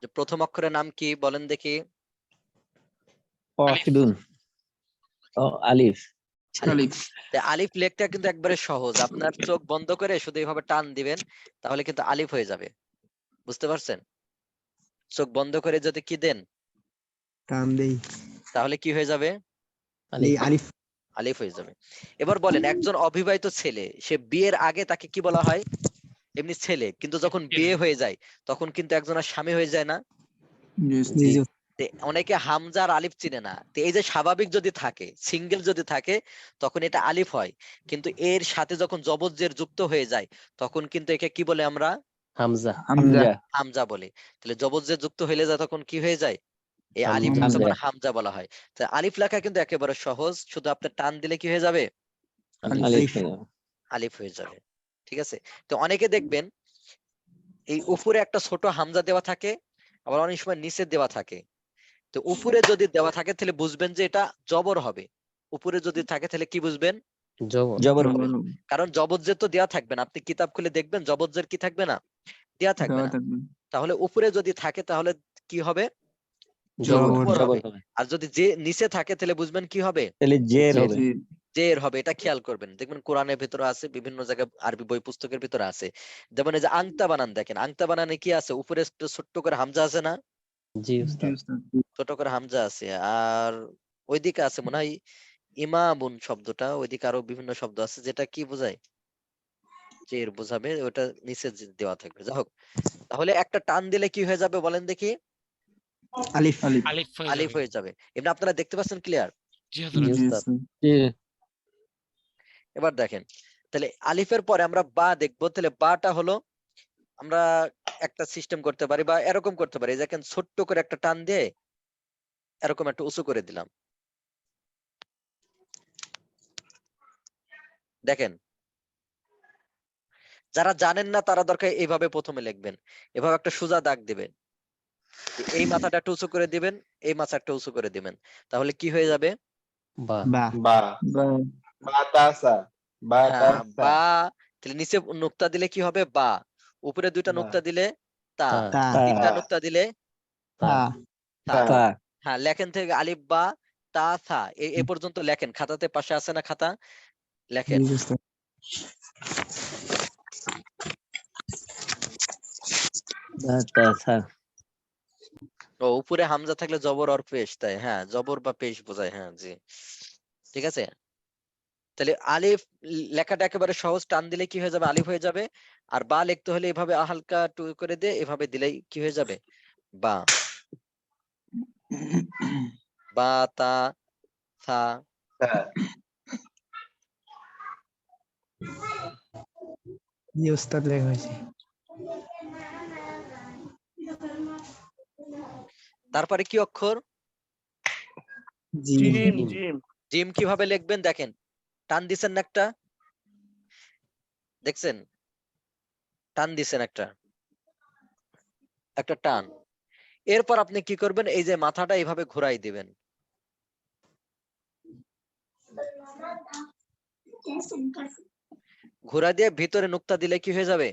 যে প্রথম অক্ষরের নাম কি বলেন দেখি? ওয়াহিদুন ও আলিফ আলিফ। আলিফ। তা আলিফ লেখটা কিন্তু একবারে সহজ, আপনার চোখ বন্ধ করে শুধু এইভাবে টান দিবেন, তাহলে কিন্তু আলিফ হয়ে যাবে। বুঝতে পারছেন? চোখ বন্ধ করে যদি কি দেন, টান দেই তাহলে কি হয়ে যাবে? আলিফ। আলিফ। আলিফ হয়ে যাবে। এবার বলেন, একজন অবিবাহিত ছেলে, সে বিয়ের আগে তাকে কি বলা হয়? এমনি ছেলে, কিন্তু যখন বিয়ে হয়ে যায় তখন কিন্তু একজনের স্বামী হয়ে যায় না? জি জি তে অনেকে হামজা আর আলিফ চিনে না। তো এই যে স্বাভাবিক যদি থাকে, সিঙ্গেল যদি থাকে, তখন এটা আলিফ হয়। কিন্তু এর সাথে যখন জবর-জের যুক্ত হয়ে যায়, তখন কিন্তু একে কি বলে আমরা? হামজা। হামজা। হামজা হামজা বলি। তাহলে জবর-জের যুক্ত হইলে যায় তখন কি হয়ে যায়? এই আলিফ হামজা। তখন হামজা বলা হয়। তো আলিফ লেখা কিন্তু একেবারে সহজ, শুধু আপনি টান দিলে কি হয়ে যাবে? আলিফ আলিফ হয়ে যাবে। ঠিক আছে? তো অনেকে দেখবেন এই উপরে একটা ছোট হামজা দেওয়া থাকে, আবার অনেক সময় নিচে দেওয়া থাকে। তো উপরে যদি দেওয়া থাকে তাহলে বুঝবেন যে এটা জবর হবে। উপরে যদি থাকে তাহলে কি বুঝবেন? জবর। জবর হবে। কারণ জবর-জের তো দেওয়া থাকবে না। আপনি কিতাব খুলে দেখবেন জবর-জের কি থাকবে না? দেওয়া থাকবে দেওয়া না। থাকবে। তাহলে উপরে যদি থাকে তাহলে কি হবে? জবর। জবর জবর হবে। হবে আর যদি যে নিচে থাকে তাহলে বুঝবেন কি হবে? তাহলে জের জের। হবে জি জের হবে। এটা খেয়াল করবেন। দেখবেন কোরআনের ভিতরে আছে, বিভিন্ন জায়গায় আরবি বই পুস্তকের ভিতরে আছে। যেমন এই যে আংতা বানান দেখেন। আংতা বানানে কি আছে? উপরে একটু ছোট্ট করে হামজা আছে না? জি জি উস্তাদ। উস্তাদ। ছোট করে হামজা আছে। আর ওইদিকে আছে মনে হয় ইমামুন শব্দটা, ওইদিকে আরো বিভিন্ন শব্দ আছে যেটা কি বোঝায়? জের বোঝাবে, ওটা নিচে দেওয়া থাকবে। যাই হোক, তাহলে একটা টান দিলে কি হয়ে যাবে বলেন দেখি? আলিফ। আলিফ। আলিফ হয়ে আলিফ যাবে। হয়ে যাবে। এমনি আপনারা দেখতে পাচ্ছেন ক্লিয়ার? জি জি হযরত। জি উস্তাদ। উস্তাদ। জি এবার দেখেন, তাহলে আলিফের পরে আমরা বা দেখবো, তাহলে বাটা হলো আমরা একটা সিস্টেম করতে পারি বা এরকম করতে পারি, দেখেন ছোট্ট করে একটা টান দিয়ে এরকম একটা উঁচু করে দিলাম। দেখেন, যারা জানেন না তারা দরকার এইভাবে প্রথমে লিখবেন, এভাবে একটা সোজা দাগ দিবেন, এই মাথাটা একটু উঁচু করে দিবেন, এই মাথাটা উঁচু করে দিবেন, তাহলে কি হয়ে যাবে? বা। বা। বা বা বাতাসা হ্যাঁ, বাতাসা বা। তাহলে নিচে নুক্তা দিলে কি হবে? বা। উপরে দুইটা বা নুক্তা দিলে তা। তা। তা। তা তিনটা নুক্তা দিলে তা। তা। তা। তা তা হ্যাঁ, লেখেন থেকে আলিফ বা তা থা এ পর্যন্ত লেখেন, খাতাতে পাশে আছে না খাতা? লেখেন। জি উস্তাদ। বাতাসা ও, উপরে হামজা থাকলে জবর আর পেশ, তাই? হ্যাঁ, জবর বা পেশ বোঝায়। হ্যাঁ, জি, ঠিক আছে। তাহলে আলিফ লেখাটা একেবারে সহজ, টান দিলে কি হয়ে যাবে? আলিফ হয়ে যাবে। আর বা লিখতে হলে এভাবে হালকা টু করে দিয়ে এভাবে দিলেই কি হয়ে যাবে? বা। বা তা থা। হ্যাঁ জি উস্তাদ লেখা হয়েছে। তারপরে কি অক্ষর? G. Gym gym. Gym gym কিভাবে লিখবেন দেখেন, টান দিছেন না একটা? দেখছেন? টান দিছেন একটা, একটা টান। এরপর আপনি কি করবেন, এই যে মাথাটা এইভাবে ঘোরাই দিবেন। ঘোরা দিয়ে ভিতরে নুক্তা দিলে কি হয়ে যাবে?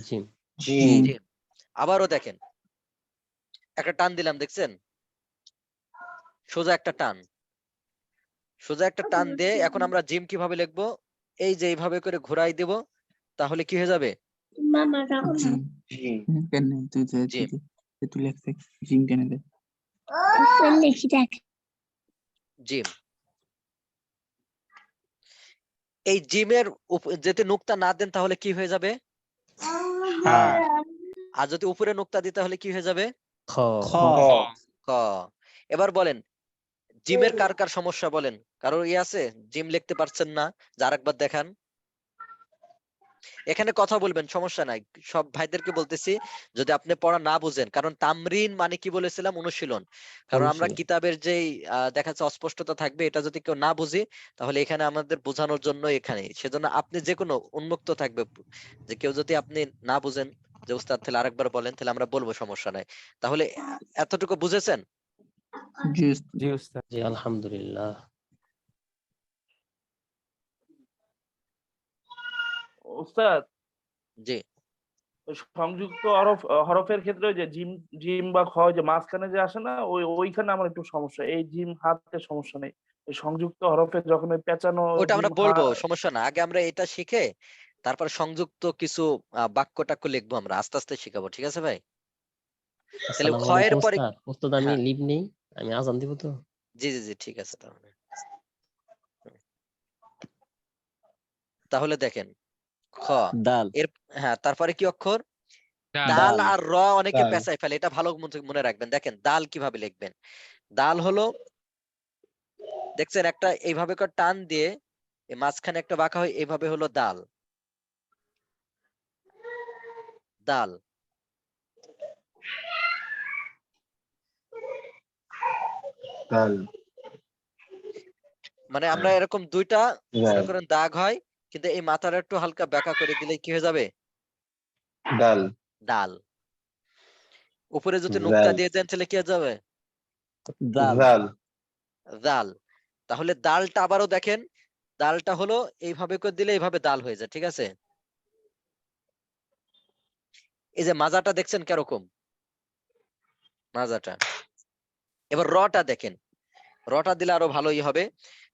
জিম। Gym gym. আবারও দেখেন, একটা টান দিলাম, দেখছেন? সোজা একটা টান, সোজা একটা টান দিয়ে এখন আমরা জিম কিভাবে লিখবো? এই যে এইভাবে করে ঘোরাই দিব, তাহলে কি হয়ে যাবে? জিম জিম কেন তুই জিম। তুই লেখছে জিম কেন দে জিম। এই জিমের যদি নুক্তা না দেন তাহলে কি হয়ে যাবে? হ্যাঁ আর যদি উপরে নুক্তা দিতে তাহলে কি হয়ে যাবে? খ। খ ক। এবার বলেন, জিমের কার কার সমস্যা বলেন? কারো আছে জিম লিখতে পারছেন না? যা আরেকবার দেখান। এখানে কথা বলবেন, সমস্যা নাই। সব ভাইদেরকে বলতেছি, যদি আপনি পড়া না বুঝেন, কারণ তামরিন মানে কি বলেছিলাম? অনুশীলন। কারণ আমরা অনুশীলন। কিতাবের যেই দেখা যাচ্ছে অস্পষ্টতা থাকবে, এটা যদি কেউ না বুঝি, তাহলে এখানে আমাদের বোঝানোর জন্য এখানে। সেজন্য আপনি যে কোনো উন্মুক্ত থাকবে, যে কেউ যদি আপনি না বুঝেন যে উস্তাদ তাহলে আরেকবার বলেন, তাহলে আমরা বলবো, সমস্যা নাই। তাহলে এতটুকু বুঝেছেন? জি জি উস্তাদ। জি আলহামদুলিল্লাহ। ওস্তাদ, জি। ওই সংযুক্ত হরফের ক্ষেত্রে ওই যে জিম জিম বা খ যে মাঝখানে যে আসে না, ওইখানে আমার একটু সমস্যা। এই জিম হাতে সমস্যা নেই, ওই সংযুক্ত হরফে যখন ওই পেঁচানো ওটা আমরা জিম বলবো, সমস্যা না। আগে আমরা এটা শিখে তারপর সংযুক্ত কিছু বাক্য টাক্য লিখবো, আমরা আস্তে আস্তে শিখাবো, ঠিক আছে ভাই? তাহলে আসসালামু ক্ষয়ের আলাইকুম পরে, উস্তাদ। উস্তাদ আমি হ্যাঁ, লিভ নেই, আমি আজান দিব তো। জি জি জি, ঠিক আছে। তাহলে দেখেন, খ দাল। এর, হ্যাঁ, তারপরে কি অক্ষর? ডাল। দাল দাল। আর র অনেকে দাল। পেঁচায় ফেলে, এটা ভালো মনে রাখবেন। দেখেন দাল কিভাবে লিখবেন। দাল হলো, দেখছেন, একটা এইভাবে করে টান দিয়ে মাঝখানে একটা বাঁকা হয়, এইভাবে হলো দাল। দাল। দাল মানে আমরা এরকম দুইটা মনে দাল করেন দাগ হয়, কিন্তু এই মাথাটা একটু হালকা বেঁকা করে দিলে কি হয়ে যাবে? দাল ডাল। উপরে যদি নুক্তা জাল দিয়ে দেন তাহলে কি হয়ে যাবে? দাল। জাল দাল। তাহলে দালটা আবারও দেখেন, দালটা হলো এইভাবে করে দিলে এইভাবে দাল হয়ে যায়, ঠিক আছে? এই যে মাজাটা দেখছেন কিরকম? মাজাটা। এবার রটা দেখেন, রটা দিলে আরো ভালোই হবে।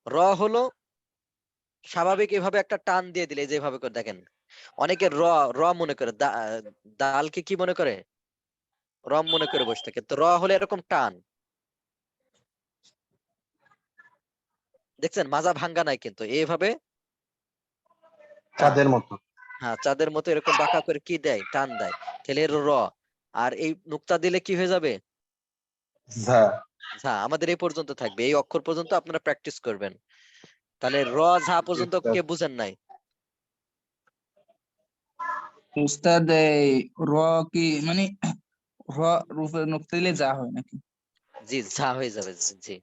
র হলো স্বাভাবিক এভাবে একটা টান দিয়ে দিলে, যেভাবে করে দেখেন, অনেকে র র মনে করে, দালকে কি মনে করে? রম মনে করে বসে থাকে। তো র হলে এরকম টান, দেখছেন মাজা ভাঙ্গা নাই কিন্তু, এইভাবে, চাঁদের মতো হ্যাঁ, চাঁদের মতো এরকম বাঁকা করে কি দেয়? টান দেয়। তাহলে এর র। আর এই নুক্তা দিলে কি হয়ে যাবে? ঝা ঝা। আমাদের এই পর্যন্ত থাকবে, এই অক্ষর পর্যন্ত আপনারা প্র্যাকটিস করবেন। তাহলে র ঝা পর্যন্ত কে বুঝেন নাই? উস্তাদ এই র কি মানে র রূপে নুক্তা দিলে যা হয় নাকি? জি, ঝা হয়ে যাবে। জি।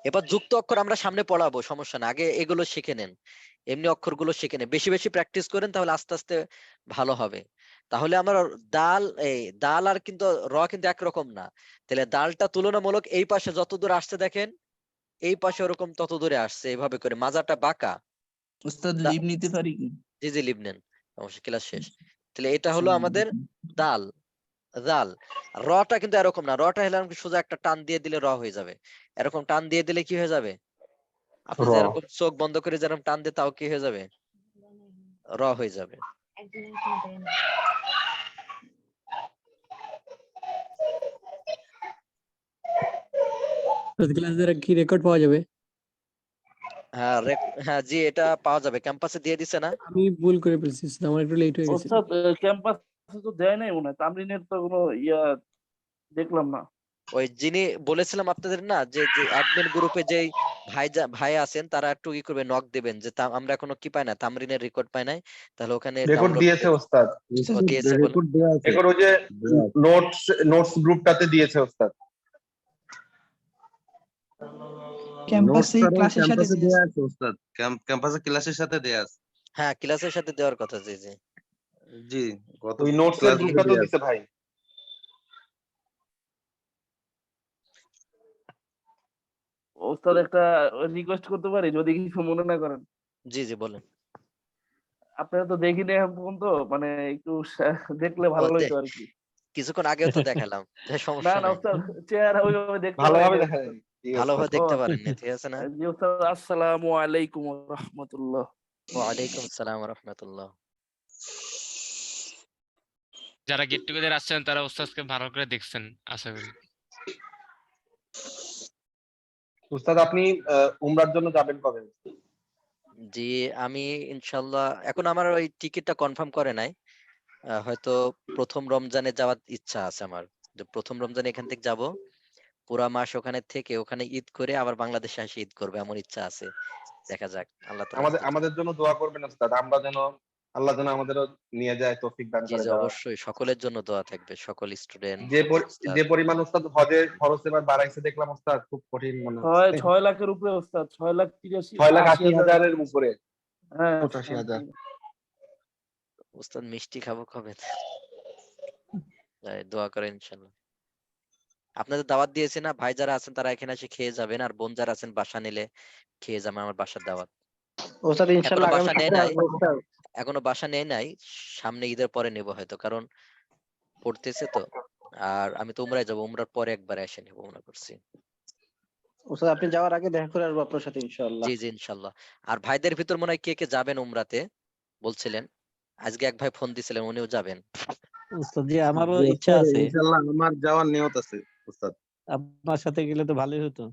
এবার যুক্ত অক্ষর আমরা সামনে পড়াবো, সমস্যা না। আগে এগুলো শিখে নেন, এমনি অক্ষরগুলো শিখে নেন, বেশি বেশি প্র্যাকটিস করেন, তাহলে আস্তে আস্তে ভালো হবে। তাহলে আমরা দাল, এই দাল আর কিন্তু র কিন্তু একরকম না। তাহলে দালটা তুলনামূলক এই পাশে যত দূর আসছে দেখেন, এই পাশে ওরকম তত দূরে আসছে, এইভাবে করে মাজাটা বাঁকা। উস্তাদ লিভ নিতে পারি কি? জি জি, লিভ নেন, অবশ্যই, ক্লাস শেষ। তাহলে এটা হলো আমাদের দাল, দাল। রটা কিন্তু এরকম না, রটা হলে আমাকে সোজা একটা টান দিয়ে দিলে র হয়ে যাবে। এরকম টান দিয়ে দিলে কি হয়ে যাবে? আপনি র যেরকম চোখ বন্ধ করে যেরকম টান দিয়ে, তাও কি হয়ে যাবে? র হয়ে যাবে। ক্লাসের কি রেকর্ড পাওয়া যাবে? হ্যাঁ, হ্যাঁ জি, এটা পাওয়া যাবে, ক্যাম্পাসে দিয়ে দিছে না? আমি ভুল করে ফেলছি, আমার একটু লেট হয়ে গেছে। ওস্তাদ, ক্যাম্পাসে তো দেয় নাই মনে হয়, তামরিনের তো কোনো ইয়া দেখলাম না। ওই যিনি বলেছিলাম আপনাদের না, যে যে অ্যাডমিন গ্রুপে যেই ভাই আছেন, তারা একটু কি করবে, নক দিবেন যে আমরা এখনো কি পাই না, তামরিনের রেকর্ড পাই নাই। তাহলে ওখানে রেকর্ড ডাউনলোড দিয়েছে ওস্তাদ। দিয়েছে বলে। রেকর্ড দেওয়া আছে। রেকর্ড ওই যে নোটস গ্রুপটাতে দিয়েছে ওস্তাদ। নোটস ক্যাম্পাসে কারণ ক্লাসের সাথে ক্যাম্পাসে দিয়েছে। দেওয়া আছে ওস্তাদ। ক্যাম্পাসে ক্লাসের সাথে দেওয়া আছে। হ্যাঁ, ক্লাসের সাথে দেওয়ার কথা। জি জি। জি গত ওই নোটস এর ক্লাস গ্রুপটা তো দিছে ভাই। ওস্তাদ একটা রিকোয়েস্ট করতে পারি যদি কিছু মনে না করেন? জি জি বলেন। আপনারা তো দেখিনি এখন পর্যন্ত, মানে একটু দেখলে ও ভালো হইতো আর কি। কিছুক্ষণ আগেও তো দেখালাম, না সমস্যা না নাই। ওস্তাদ, চেহারা ওইভাবে দেখতে ভালোভাবে পারিনি দেখা ওস্তাদ। যায়। ঠিক আছে। ভালোভাবে ও দেখতে পারেননি, ঠিক আছে না? জি ওস্তাদ, আসসালামু আলাইকুম ওয়া রাহমাতুল্লাহ। ওয়ালাইকুম আসসালাম ওয়া রাহমাতুল্লাহ। যারা গেট টুগেদার আসছেন তারা ওস্তাদকে ভালো করে দেখছেন আশা করি। উস্তাদ আপনি উমরার জন্য যাবেন কবে? জি আমি ইনশাল্লাহ এখন আমার ওই টিকিটটা কনফার্ম করে নাই। হয়তো প্রথম রমজানে যাওয়ার ইচ্ছা আছে আমার, যে প্রথম রমজানে এখান থেকে যাব, পুরা মাস ওখানে থেকে ওখানে ঈদ করে আবার বাংলাদেশে এসে ঈদ করবে, এমন ইচ্ছা আছে। দেখা যাক আল্লাহ তাআলা আমাদের যদি চায়। আমাদের জন্য দোয়া করবেন উস্তাদ, আমরা যেন আল্লাহ যেন আমাদেরও নিয়ে যায়, তৌফিক দান জি করে জি যাওয়া। অবশ্যই সকলের জন্য দোয়া থাকবে, সকল স্টুডেন্ট, যে সকল উস্তাদ। যে পরিমাণ উস্তাদ হজে খরচ এবার বাড়াইছে দেখলাম উস্তাদ, খুব কঠিন মনে হচ্ছে। 6 লাখের উপরে ওস্তাদ, 6,83,80,000। 6,80,000-এর উপরে, হ্যাঁ 85,000। উস্তাদ মিষ্টি খাবো কবে? দোয়া করেন ইনশাল্লাহ। আপনাদের দাওয়াত দিয়েছি না, ভাই যারা আছেন তারা এখানে এসে খেয়ে যাবেন, আর বোন যারা আছেন বাসা নিলে খেয়ে যাবেন, আমার বাসার দাওয়াত। ওস্তাদ এখনো ইনশাআল্লাহ আগামী বাসা নেয় সপ্তাহে নাই, আসবো ওস্তাদ। এখনো বাসা নেয় নাই, সামনে ঈদের পরে নেব হয়তো, কারণ পড়তেছে তো। আর আমি তো উমরায় যাবো, উমরার পরে একবার এসে নেবো মনে করছি। ওস্তাদ আপনি যাওয়ার আগে দেখা করে আসবো আপনার সাথে ইনশাআল্লাহ। জি জি ইনশাল্লাহ। আর ভাইদের ভিতর মনে হয় কে কে যাবেন উমরাতে বলছিলেন, আজকে এক ভাই ফোন দিছিলেন, উনিও যাবেন। উস্তাদ জি আমারও জি ইচ্ছা উস্তাদ আছে, ইনশাআল্লাহ আমার যাওয়ার নিয়ত আছে উস্তাদ। আপনার সাথে গেলে তো ভালোই হতো।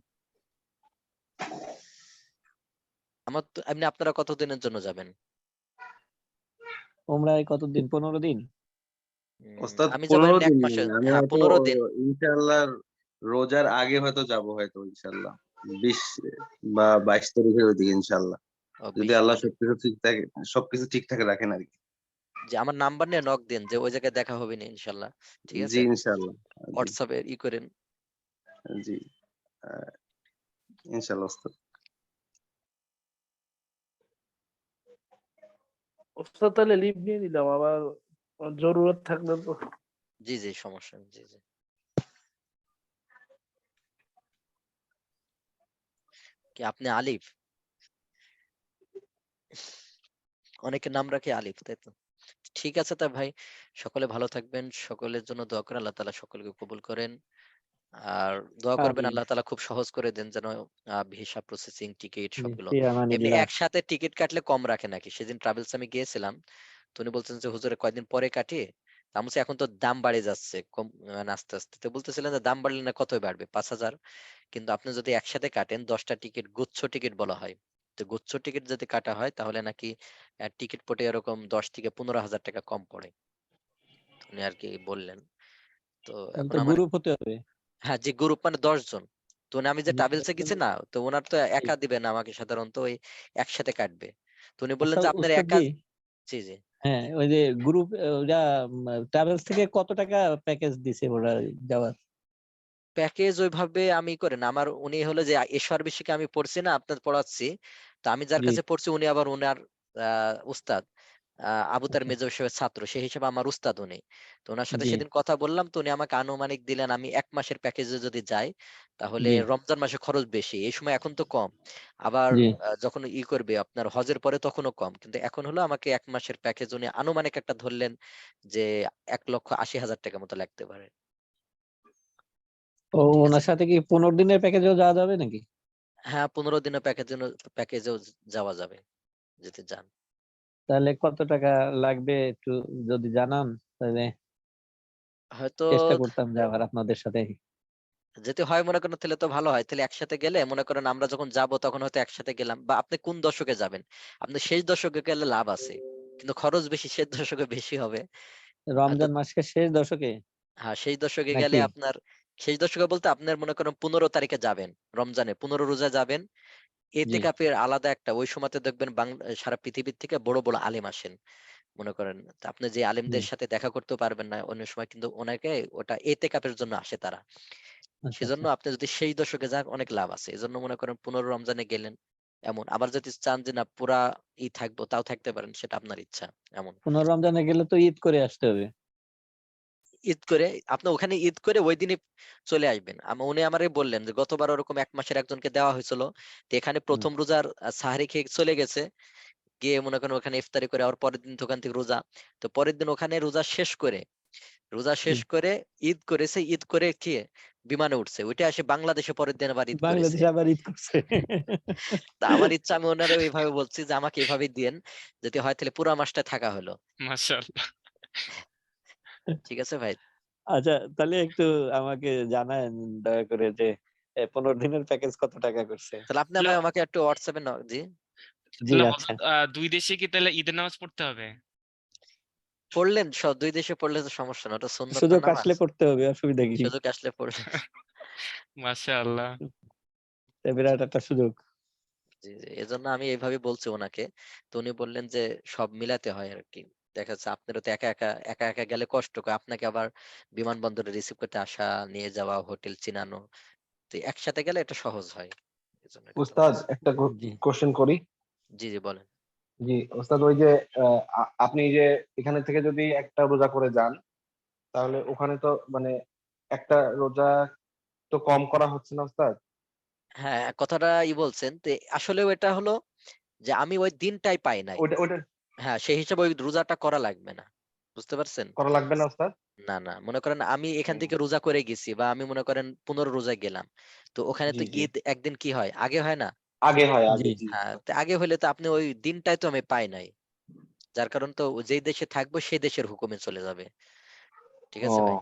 আমার তো এমনি, আপনারা কতদিনের জন্য যাবেন? উমরায় কতদিন? 15 দিন। উস্তাদ আমি যাবো 15 এমনি এক দিন মাসে, নয়, আমি হ্যাঁ হয়তো 15 দিন। ইনশাআল্লাহ রোজার আগে হয়তো যাব হয়তো ইনশাআল্লাহ 20 বা 22 তারিখের ওইদিকে ইনশাআল্লাহ, ও, যদি 20 আল্লাহ তারিখ। সবকিছু ঠিকঠাক রাখেন আর কি। যে আমার নাম্বার নিয়ে নক দিন, যে ওই জায়গায় দেখা হবে না ইনশাল্লাহ, ঠিক জি আছে? ইনশাআল্লাহ। জি হোয়াটসঅ্যাপে করেন। জি আহ, ইনশাআল্লাহ উস্তাদ। ওস্তাদ তাহলে লিভ নিয়ে নিলাম, আবার জরুরত থাকলে তো। জি জি সমস্যা নেই, জি জি। কি আপনি আলিফ? অনেকের নাম রাখে আলিফ, তাই তো? ঠিক আছে তা ভাই, সকলে ভালো থাকবেন, সকলের জন্য দোয়া করেন, আল্লাহ তাআলা সকলকে কবুল করেন। আর দোয়া করবেন আমিন। আল্লাহ তাআলা খুব সহজ করে দেন, যেন ভিসা প্রসেসিং, টিকিট জি, সবগুলো। ফি এমনি আমানিল্লাহ। একসাথে টিকিট কাটলে কম রাখে নাকি? সেদিন ট্রাভেলস আমি গিয়েছিলাম, তো উনি বলছেন যে হুজুরে কয়দিন পরে কাটি। আমি বলছি এখন তো দাম বাড়ে যাচ্ছে, কম মানে আস্তে আস্তে। তো বলতেছিলেন যে দাম বাড়লে না কত বাড়বে, 5,000। কিন্তু আপনি যদি একসাথে কাটেন 10টা টিকিট, গুচ্ছ টিকিট বলা হয়, তো গুচ্ছ টিকিট যদি কাটা হয় তাহলে নাকি টিকিট পটে এরকম 10 থেকে 15,000 টাকা কম পড়ে, উনি আর কি বললেন। তো তাহলে এখন তো আমার, গ্রুপ হতে হবে। হ্যাঁ যে গ্রুপ মানে 10 জন। তো উনি, আমি যে ট্রাভেলসে গেছি না, তো ওনার তো জি। একা দিবে না আমাকে, সাধারণত ওই একসাথে কাটবে। তো উনি বললেন আচ্ছা যে আপনার উস্তাদ একা। জি, জি জি। হ্যাঁ ওই যে গ্রুপ ওরা ট্রাভেলস থেকে কত টাকা প্যাকেজ দিছে ওরা যাওয়ার? প্যাকেজ ওইভাবে আমি করে না, আমার উনি হলো যে এশার বিশিকে আমি পড়ছি না, আপনার পড়াচ্ছি। তো আমি যার জি কাছে পড়ছি উনি আবার উনার উস্তাদ, আবু তার আচ্ছা মেজর সাহেবের ছাত্র, সেই হিসেবে আমার উস্তাদ উনি। তো ওনার সাথে জি সেদিন কথা বললাম, তো উনি আমাকে আনুমানিক দিলেন, আমি 1 মাসের প্যাকেজে যদি যাই তাহলে জি রমজান মাসে খরচ বেশি, এই সময় এখন তো কম। আবার জি। যখন করবে আপনার হজের পরে তখনও কম, কিন্তু এখন হলো আমাকে 1 মাসের প্যাকেজ উনি আনুমানিক একটা ধরলেন যে 1,80,000 টাকা মতো লাগতে পারে। ও ঠিক আছে। ওনার সাথে কি 15 দিনের প্যাকেজেও যাওয়া যাবে নাকি? হ্যাঁ 15 দিনের প্যাকেজেও যাওয়া যাবে, যেতে চান। তাহলে কত টাকা লাগবে একটু যদি জানান, তাহলে হয়তো চেষ্টা করতাম যাওয়ার আপনাদের সাথে। যেতে হয় মনে করেন, তাহলে তো ভালো হয়, তাহলে একসাথে গেলে মনে করেন আমরা যখন যাব তখন হয়তো একসাথে গেলাম, বা আপনি কোন দশকে যাবেন? আপনি শেষ দশকে গেলে লাভ আছে, কিন্তু খরচ বেশি, শেষ দশকে বেশি হবে। হয়তো, রমজান মাসের শেষ দশকে হ্যাঁ শেষ দশকে গেলে নাকি? আপনার, শেষ দশকে বলতে আপনার মনে করেন 15 তারিখে যাবেন, রমজানে 15 রোজা যাবেন। জি এতেকাফের আলাদা একটা, ওই সময়তে দেখবেন সারা পৃথিবীর থেকে বড় বড় আলেম আসেন মনে করেন। তো আপনি যে জি। আলেমদের সাথে দেখা করতেও পারবেন না অন্য সময়, কিন্তু ওনাকে ওটা এতেকাফের জন্য আসে তারা। আচ্ছা সেজন্য আচ্ছা। আপনি যদি সেই দশকে যান অনেক লাভ আছে, এজন্য মনে করেন 15 রমজানে গেলেন, এমন। আবার যদি চান যে না পুরা থাকবো, তাও থাকতে পারেন, সেটা আপনার ইচ্ছা। এমন। পুনর রমজানে গেলে তো ঈদ করে আসতে হবে। ঈদ করে আপনি ওখানে ঈদ করে ওই দিনই চলে আসবেন। উনি আমারে বললেন যে গতবার ওরকম 1 মাসের একজনকে দেওয়া হয়েছিল। তো এখানে প্রথম রোজার সাহারি খেয়ে চলে গেছে। গিয়ে মনে করেন ওখানে ইফতারি করে আবার পরের দিন দোকান থেকে রোজা। তো পরের দিন ওখানে রোজা শেষ করে ঈদ করেছে, ঈদ করে খেয়ে বিমানে উঠছে। ওইটা আসে বাংলাদেশে পরের দিন আবার ঈদ করেছে। বাংলাদেশে আবার ঈদ করছে। তা আমার ইচ্ছা, আমি ওনারে ওইভাবে বলছি যে আমাকে এভাবেই দিয়েন, যদি হয় তাহলে পুরা মাসটা থাকা হলো। মাশাআল্লাহ। ঠিক আছে ভাই? আচ্ছা, তাহলে একটু আমাকে জানায়েন দয়া করে যে 15 দিনের প্যাকেজ কত টাকা করছে? তাহলে আপনি আমাকে একটু হোয়াটসঅ্যাপে জি জি তাহলে আচ্ছা। হযরত 2 দেশে কি তাহলে ঈদের নামাজ পড়তে হবে? পড়লেন, সব 2 দেশে পড়লে তো সমস্যা না, ওটা সুন্নত সুযোগ নামাজ। আসলে পড়তে হবে, অসুবিধা কি? সুযোগ আসলে পড়লে মাশাআল্লাহ। বিরাট একটা সুযোগ। জি, জি। এজন্য আমি এইভাবে বলছি ওনাকে। তো উনি বললেন যে সব মিলাতে হয় আরকি। দেখা যাচ্ছে আপনারও তো একা গেলে কষ্টকর। আপনাকে আবার বিমানবন্দরে রিসিভ করতে আসা, নিয়ে যাওয়া, হোটেল চিনানো। তো একসাথে গেলে এটা সহজ হয়। এজন্য এটা উস্তাদ একটা জি কোশ্চেন করি। জি, জি বলেন। জি ওস্তাদ, ওই যে আপনি যে এখানে থেকে যদি একটা রোজা করে যান, তাহলে ওখানে তো মানে একটা রোজা তো কম করা হচ্ছে না ওস্তাদ? হ্যাঁ, কথাটা বলছেন। তো আসলেও এটা হলো যে আমি ওই দিনটাই পাই নাই। ওইটা হ্যাঁ, সেই হিসাবে ওই রোজাটা করা লাগবে না। বুঝতে পারছেন? করা লাগবে না ওস্তাদ? না, না। মনে করেন আমি এখান থেকে রোজা করে গেছি, বা আমি মনে করেন 15 রোজায় গেলাম। তো ওখানে জি তো জি ঈদ একদিন কি হয়? আগে হয় না? আগে হয়, জি আগে জি। হ্যাঁ, তো আগে হইলে তো আপনি ওই দিনটাই তো আমি পাই নাই। যার কারণ তো যেই দেশে থাকবো সেই দেশের হুকুমে চলে যাবে। ঠিক ও, আছে ভাই?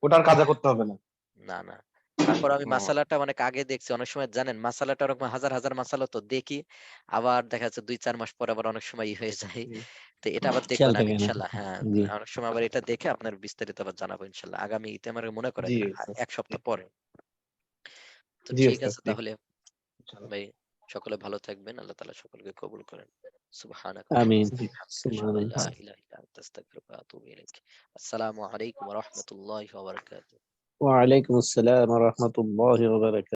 ওটার কাজা করতে হবে না। না, না। তারপর আমি ও, মাসালাটা অনেক আগে দেখছি। অনেক সময় জানেন মাসালাটা ওরকম হাজার মাসালা তো দেখি। আবার দেখা যাচ্ছে ২-৪ মাস পর আবার অনেক সময় হয়ে যায়। জি। তো এটা আবার দেখবেন খেয়াল আমি থাকে না। ইনশাআল্লাহ। হ্যাঁ, জি অনেক সময় আবার এটা দেখে আপনার বিস্তারিত আবার জানাবো ইনশাআল্লাহ। আগামী ঈদে আমার মনে করাই জি দিবেন, ওস্তাদ। ১ সপ্তাহ পরে। তো জি ঠিক ওস্তাদ, আছে জি তাহলে ইনশাআল্লাহ। ভাই, সকলে ভালো থাকবেন। আল্লাহ তাআলা সকলকে কবুল করেন। সুবহানাকা আমিন। আল্লাহুম্মা ওয়া বিহামদিকা আশহাদু আল্লা সুবহানাল্লাহ। ইলাহা ইল্লা আনতা আস্তাগফিরুকা ওয়া আতুবু ইলাইক। আসসালামু আলাইকুম ওয়া রাহমাতুল্লাহি ওয়া বারাকাতুহু। ওয়া আলাইকুম আসসালাম ওয়া রাহমাতুল্লাহি ওয়া বারাকাতুহু।